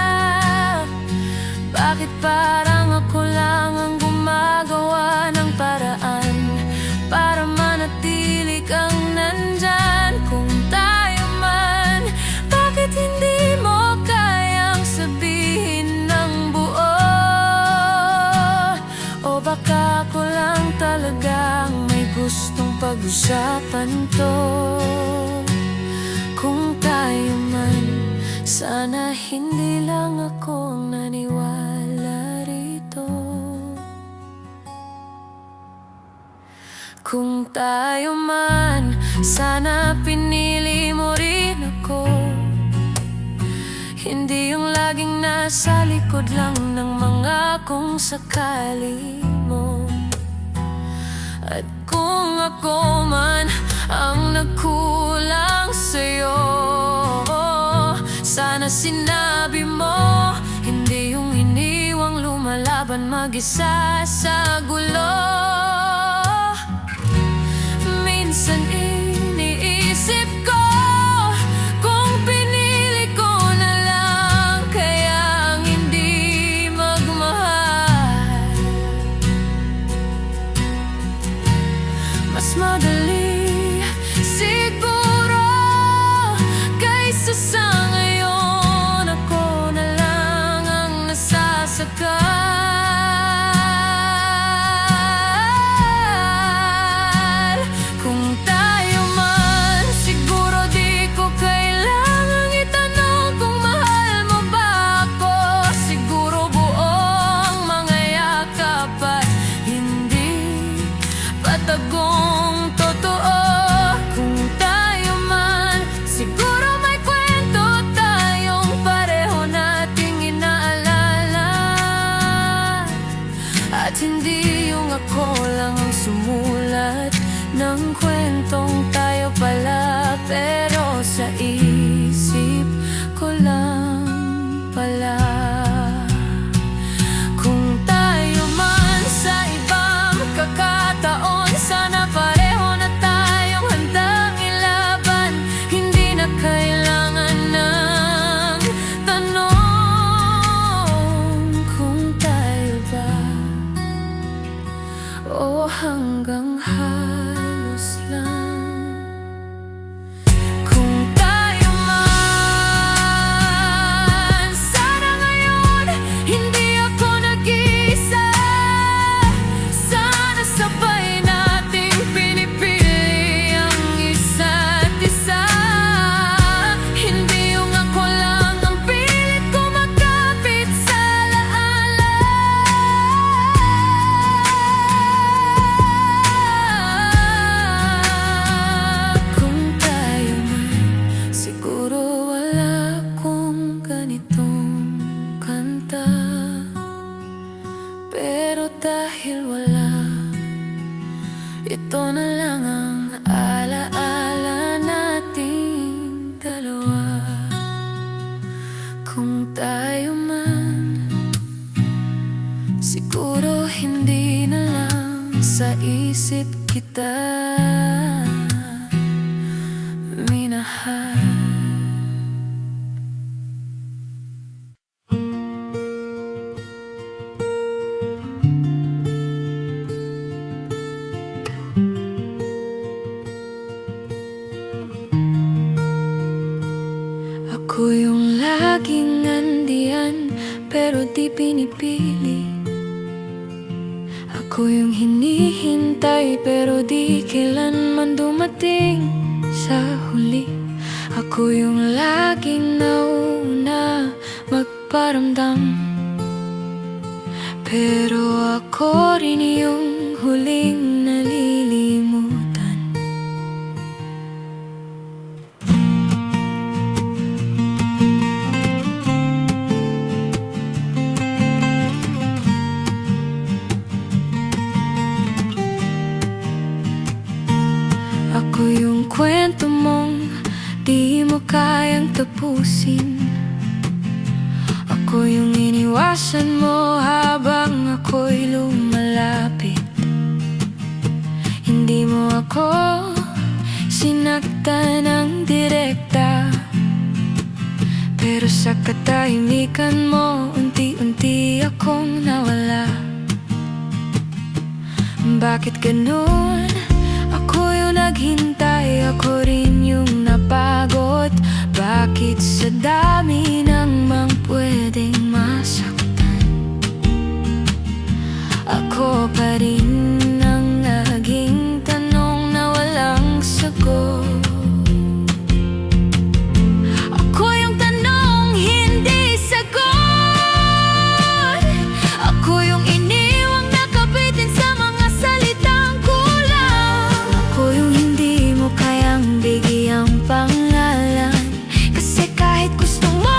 Speaker 1: Bakit parang ako lang ang gumagawa ng paraan para manatili kang nandyan? Kung tayo man, bakit hindi mo kayang sabihin ng buo? O baka ako lang talagang may gustong pag-usapan to? Kung tayo man, sana hindi lang ako ang naniwala rito. Kung tayo man, sana pinili mo rin ako. Hindi yung laging nasa likod lang ng mga kung sakali mo. At kung ako man ang nagkulang sa'yo, sana sinabi mo, hindi yung iniwang lumalaban mag-isa sa gulo. Minsan iniisip ko kung pinili ko na lang kayang hindi magmahal. Mas madali siguro kaysa sa ngayon ako na lang ang nasasakal. Kung tayo man, siguro di ko kailangang itanong kung mahal mo ba ako. Siguro buong mga yakap at hindi patagong totoo. Kung tayo man, siguro may kwento tayong pareho nating inaalala. At hindi yung ako lang ang sumulat ng kwentong tayo pala, pero sa isip ko lang pala. Kung tayo man sa ibang kakataon, sana pareho na tayong handang ilaban. Hindi na kailangan ng tanong kung tayo ba o hanggang halos lang. Kung tayo man, sana ngayon hindi ako nag-iisa. Sana sabay nating pinipili ang isa't isa. Hindi yung ako lang ang pilit kumakapit sa alaala. Kung tayo man, siguro wala akong ganitong kanta. Pero dahil wala, ito na lang ang alaala nating dalawa. Kung tayo man, siguro hindi na lang sa isip kita minahal. Ako yung laging nandiyan pero di pinipili. Ako yung hinihintay pero di kailanman dumating sa huli. Ako yung laging nauna magparamdam, pero ako rin yung huling nalilimutan. Ako yung kwento mong di mo kayang tapusin. Ako yung iniwasan mo habang ako'y lumalapit. Hindi mo ako sinaktan ng direkta, pero sa katahimikan mo, unti-unti akong nawala. Bakit ganun? Ako yung naghintay, ako rin yung napagod. Bakit sa dami ng mang pwedeng masaktan, ako pa rin ang naging tanong na walang sagot? Ako yung tanong, hindi sagot. Ako yung iniwang nakabitin sa mga salitang kulang. Ako yung hindi mo kayang bigyang pangalan, kasi kahit gusto mo,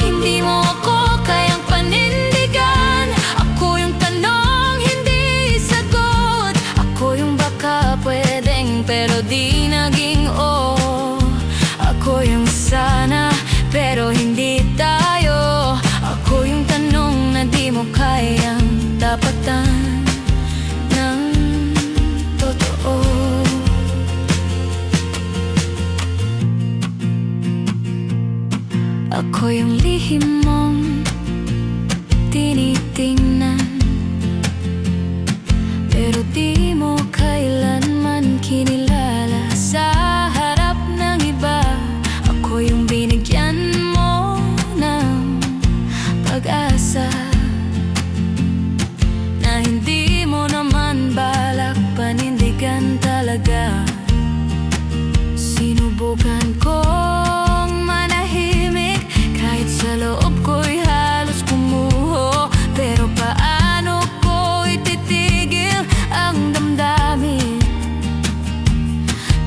Speaker 1: hindi mo ako kayang panindigan. Ako yung tanong, hindi sagot. Ako yung baka pwedeng pero di naging oo. Ako yung sana pero hindi tayo. Ako yung tanong na di mo kayang tapatan ng totoo. Ako yung lihim mong tinitingnan, pero di mo kailanman kinilala sa harap ng iba. Ako yung binigyan mo ng pag-asa na hindi mo naman balak panindigan talaga. Sinubukan kong manahimik, kahit sa loob ko'y halos kumuho. Pero paano ko ititigil ang damdamin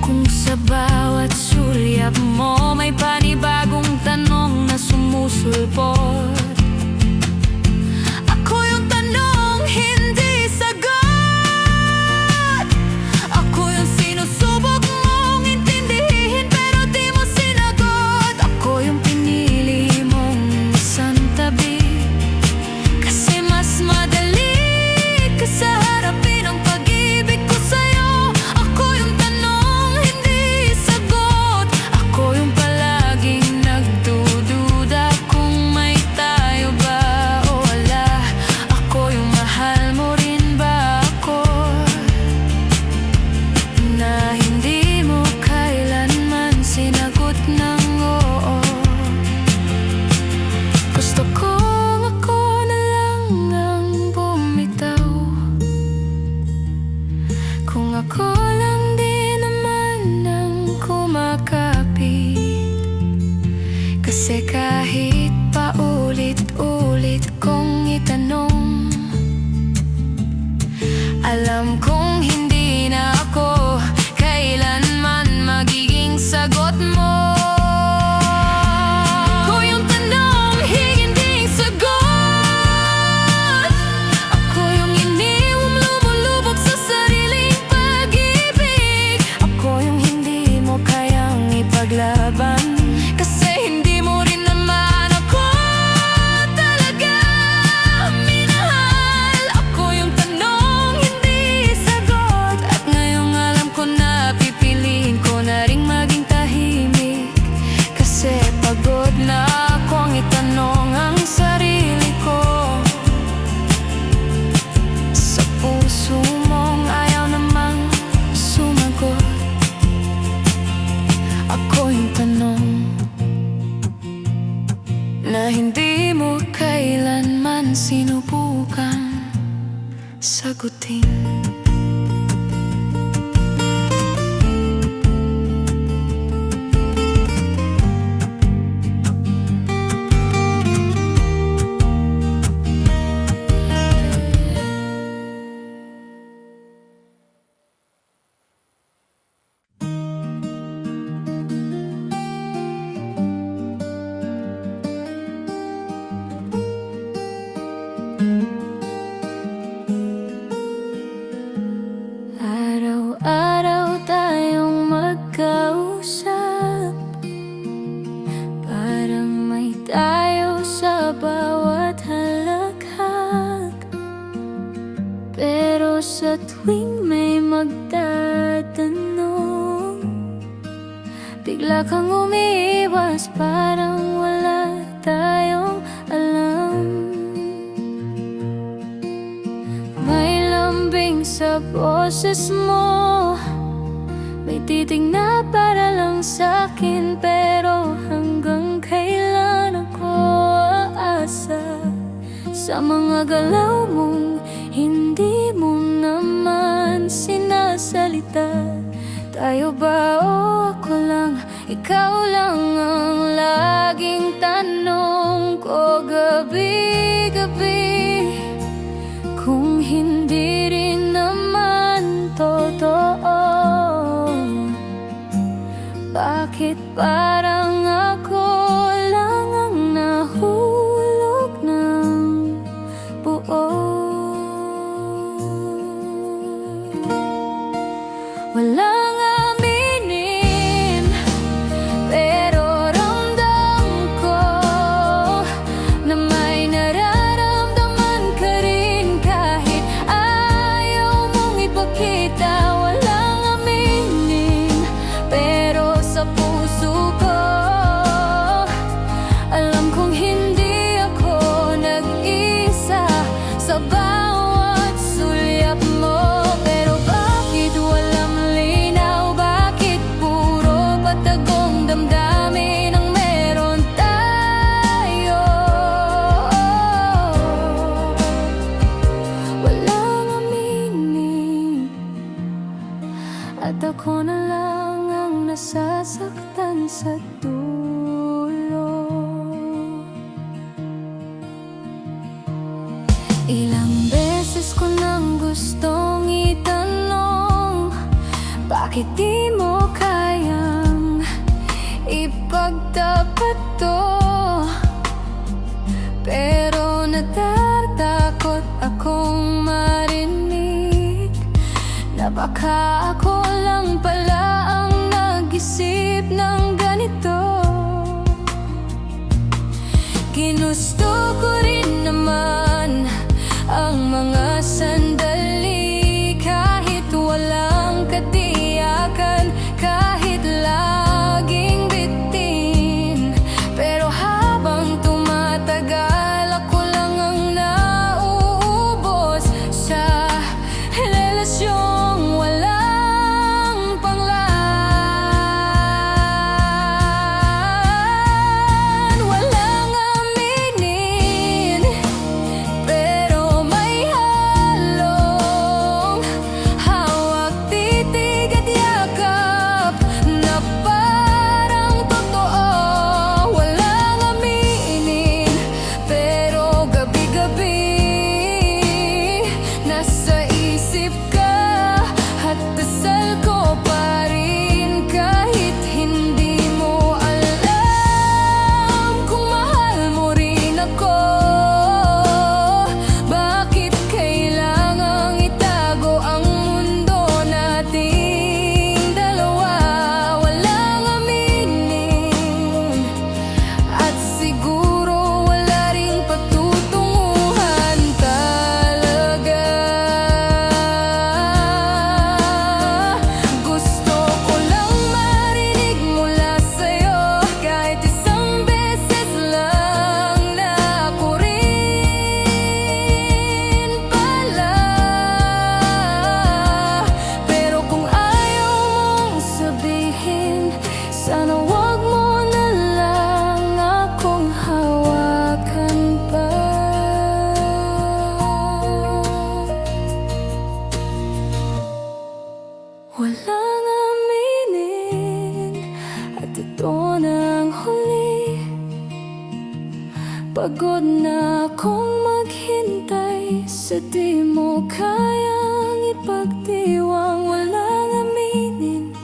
Speaker 1: kung sa bawat sulyap mo may panibagong tanong na sumusulpot? Ako yung tanong, hindi sagot. Ako yung sinusubok mong intindihin pero di mo sinagot. Ako yung pinili mong isantabi, kasi mas madali ka sa harapin ang pag-ibig ko sa'yo. Ako yung tanong, hindi sagot. Ako yung palaging nagdududa kung may tayo ba o wala. Ako yung mahal mo rin ba ako, na hindi mo kailanman sinagot ng oo. Gusto kong ako na lang ang bumitaw, kung ako lang din naman ang kumakapit. Kasi kahit paulit-ulit kong itanong, alam kong hindi na ako kailanman magiging sagot mo. Ako yung tanong, hindi sagot. Ako yung iniwang lumulubog sa sariling pag-ibig. Ako yung hindi mo kayang ipaglaban, kasi hindi mo rin naman ako talaga minahal. Ako yung tanong, hindi sagot. At ngayong alam ko na, pipiliin ko na ring maging tahimik, kasi pagod na akong itanong ang sarili ko. Sa puso mong ayaw namang sumagot. Ako yung tanong na hindi mo kailanman sinubukan sagutin. Pero sa tuwing may magtatanong, bigla kang umiiwas, parang wala tayong alam. May lambing sa boses mo, may titig na para lang sa'kin, pero hanggang kailan ako aasa sa mga galaw mong hindi mo naman sinasalita? Tayo ba o ako lang? Ikaw lang ang laging tanong ko gabi-gabi. Kung hindi rin naman totoo, bakit parang ako lang ang nahulog ng buo? Walang aminin, pero ramdam ko na may nararamdaman ka rin kahit ayaw mong ipakita. Walang aminin, pero sa puso ko alam kong hindi ako nag-isa sa bawat sulyap mo. Pero bakit walang linaw? Bakit puro patagong damdamin ang meron tayo? Walang aminin, at ako na lang ang nasasaktan sa dulo. Ilang beses ko nang gustong itanong, bakit di mo kayang ipagtapat to? Pero natatakot akong marinig na baka ako lang pala ang nag-isip ng ganito. Ginusto ko rin naman ang mga sandali, kahit walang katiyakan, kahit laging bitin. Pero habang tumatagal, ako lang ang nauubos sa relasyong walang panglan. Walang aminin, pero may halong hawak, titig at yakap na parang totoo. Walang aminin, pero gabi-gabi nasa isip ka at dasal ko pa rin, kahit hindi mo alam kung mahal mo rin ako. Bakit kailangang itago ang mundo nating dalawa? Walang aminin, at siguro wala ring patutunguhan talaga. Gusto ko lang marinig mula sa'yo, kahit isang beses lang, na ako rin pala. Pero kung ayaw mong sabihin, sana wag mo na lang akong hawakan pa. Walang aminin, at ito na ang huli. Pagod na akong maghintay sa di mo kayang ipagdiwang. Walang aminin,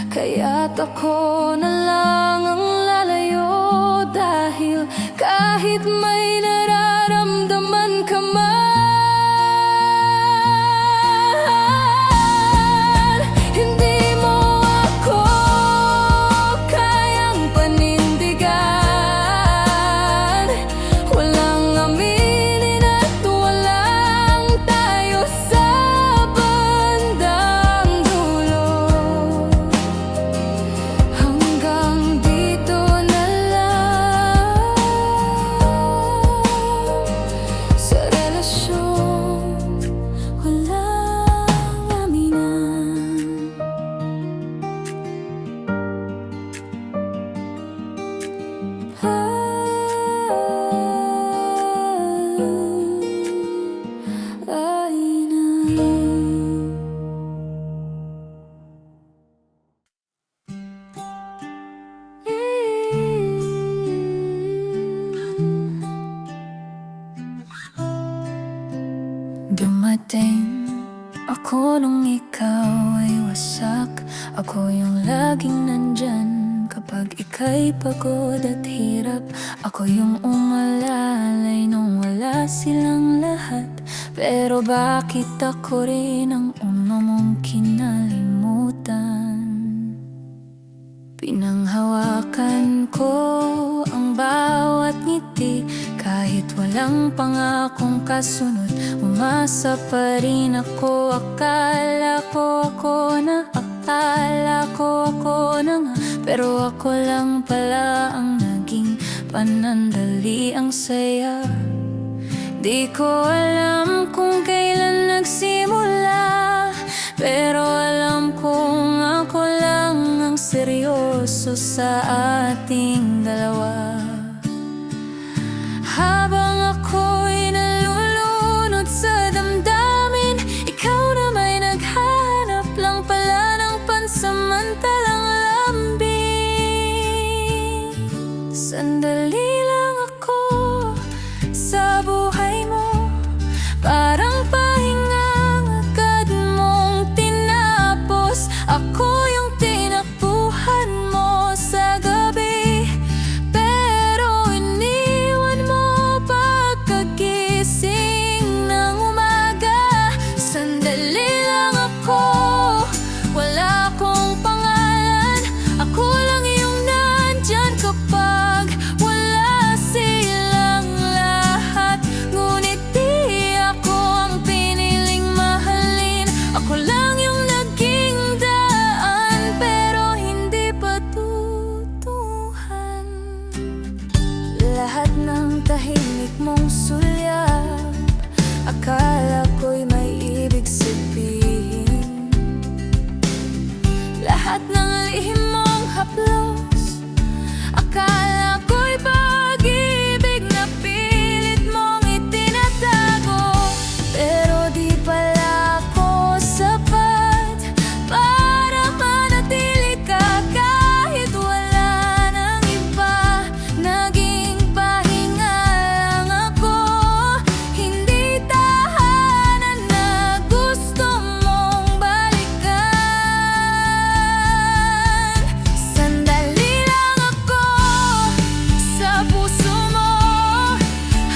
Speaker 1: kaya't ako na lang ang lalayo, dahil kahit may nararamdaman ka man, hindi mo ako kayang panindigan. Walang aminin at walang tayo Dumating ako nung ikaw ay wasak. Ako yung laging nandyan kapag ika'y pagod at hirap. Ako yung umalalay nung wala silang lahat. Pero bakit ako rin ang una mong kinalimutan? Pinanghawakan ko ang bawat ngiti, kahit walang pangakong kasunod. Umasa pa rin ako, akala ko ako na nga. Pero ako lang pala ang naging panandali ang saya. Di ko alam kung kailan nagsimula, pero alam kong ako lang ang seryoso sa ating dalawa. Habang ako'y nalulunod sa damdamin, ikaw na may naghanap lang pala ng pansamantalang lambing. Sandali lang ako sa buhay mo, parang pahingang agad mong tinapos. Ako yung tinakbuhan mo sa gabi, pero iniwan mo pagkagising ng umaga. Sandali lang ako, wala akong pangalan. Ako lang yung nandyan kapag wala silang lahat. Ngunit di ako ang piniling mahalin. Ako lang yung naging daan, pero hindi patutuhan. Lahat ng tahimik mong sulyap, akala ko'y may ibig sabihin. Lahat ng lihim mong haplos, akala ko'y pag-ibig na pilit mong itinatago. Pero di pala ako sapat para manatili ka kahit wala nang iba. Naging pahinga lang ako, hindi tahanan na gusto mong balikan. Sandali lang ako sa puso mo,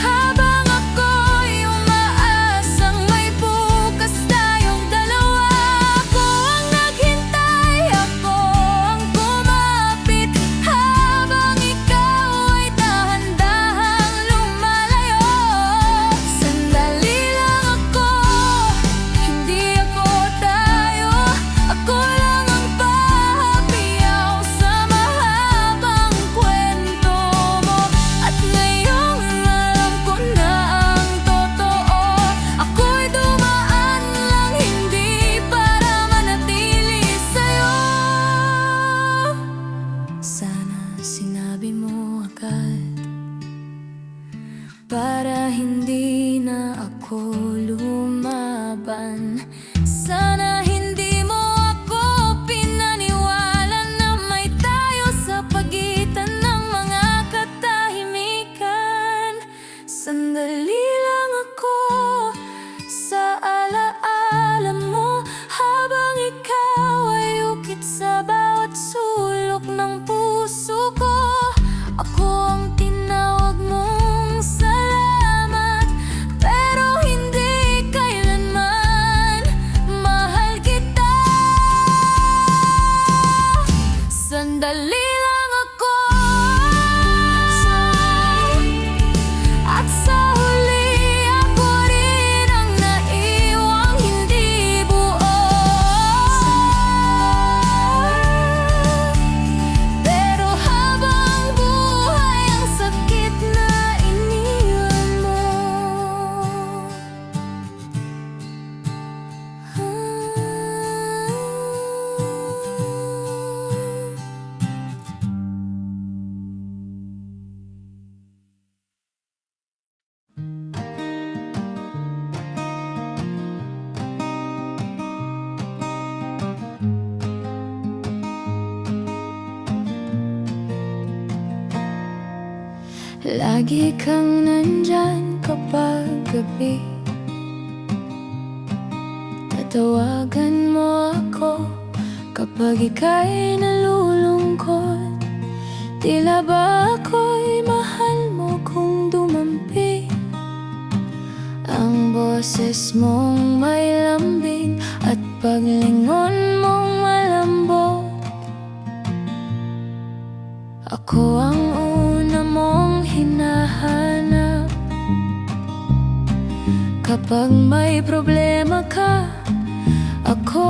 Speaker 1: habang ako'y umaasang may bukas tayong dalawa. Ako ang naghintay, ako ang kumapit, habang ikaw ay dahan-dahang lumalayo. Sandali lang ako, hindi ako tayo. Ako lang ang pahapiyaw sa mahabang kwento mo. At ngayong alam ko na ang totoo, ako'y dumaan lang hindi para manatili sa'yo. Sana sinabi mo agad, para hindi na ako lumaban. Sana hindi mo ako pinaniwala na may tayo sa pagitan ng mga katahimikan. Sandali lang ako sa alaala mo, habang ikaw ay ukit sa bawat sulok ng puso ko. Ako ang tinawag mong salamat, pero hindi kailanman Lagi kang nandyan kapag gabi. Tatawagan mo ako kapag ika'y nalulungkot. Tila ba ako'y mahal mo kung dumampi? Ang boses mong may lambing at paglingon mong malambot. Ako ang una mong hinahanap kapag may problema ka. Ako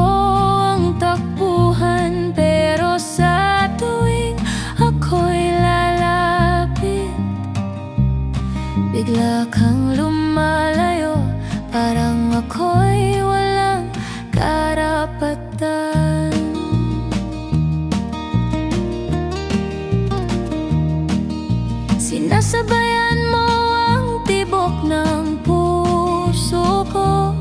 Speaker 1: ang takbuhan, pero sa tuwing ako'y lalapit, bigla kang lumalayo, parang ako'y walang karapatan. Sinasabayan mo ang tibok ng puso ko,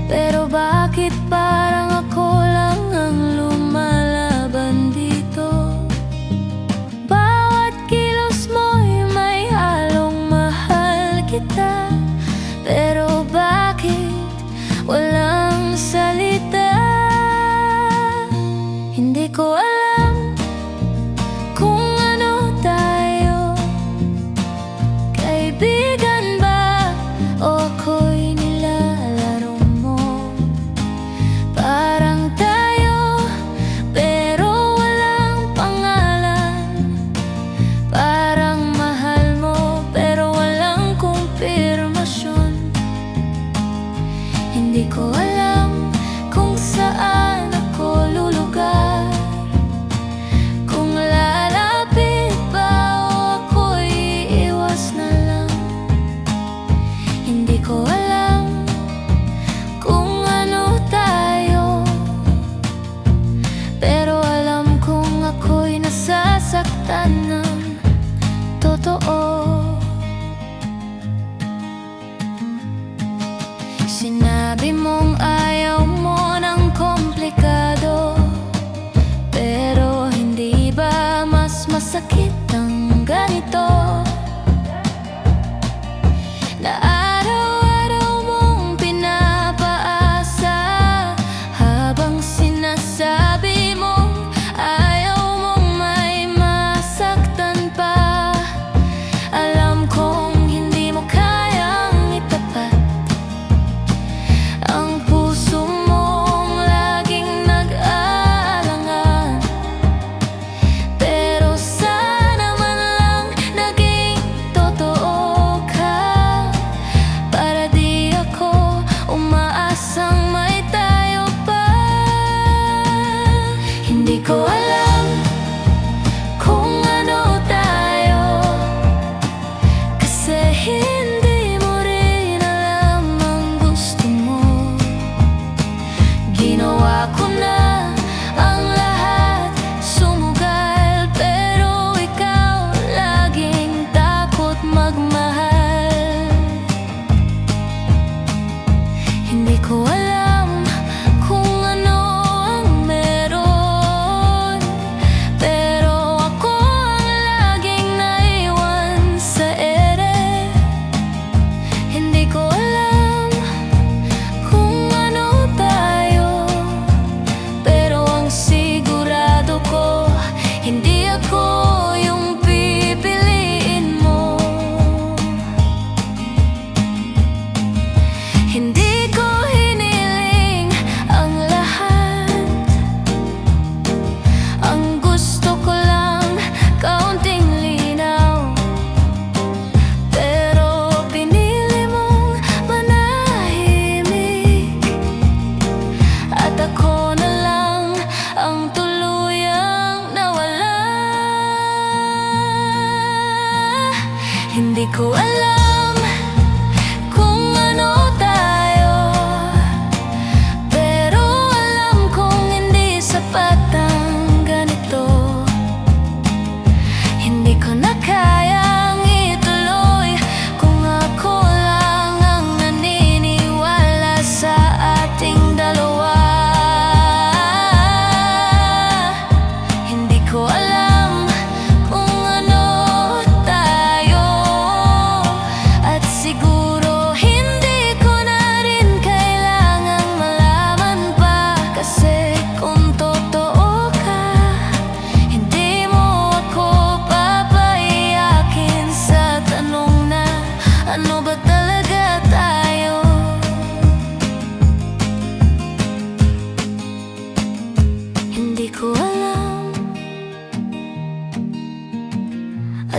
Speaker 1: pero bakit parang ako lang ang lumalaban dito? Bawat kilos mo'y may halong mahal kita, pero bakit walang salita? Hindi ko alam kung ano tayo, kaibigan ba o ako'y nilalaro mo? Parang tayo pero walang pangalan, parang mahal mo pero walang kumpirmasyon. Hindi ko alam kung saan ako lulugar, kung lalapit ba o ako'y iiwas na lang. Hindi ko alam kung ano tayo, pero alam kong ako'y nasasaktan ng totoo. Sinabi mong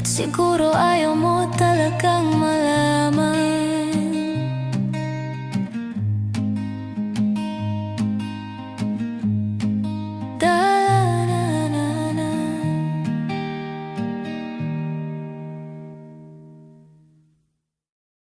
Speaker 1: Siguro ayaw mo talagang malaman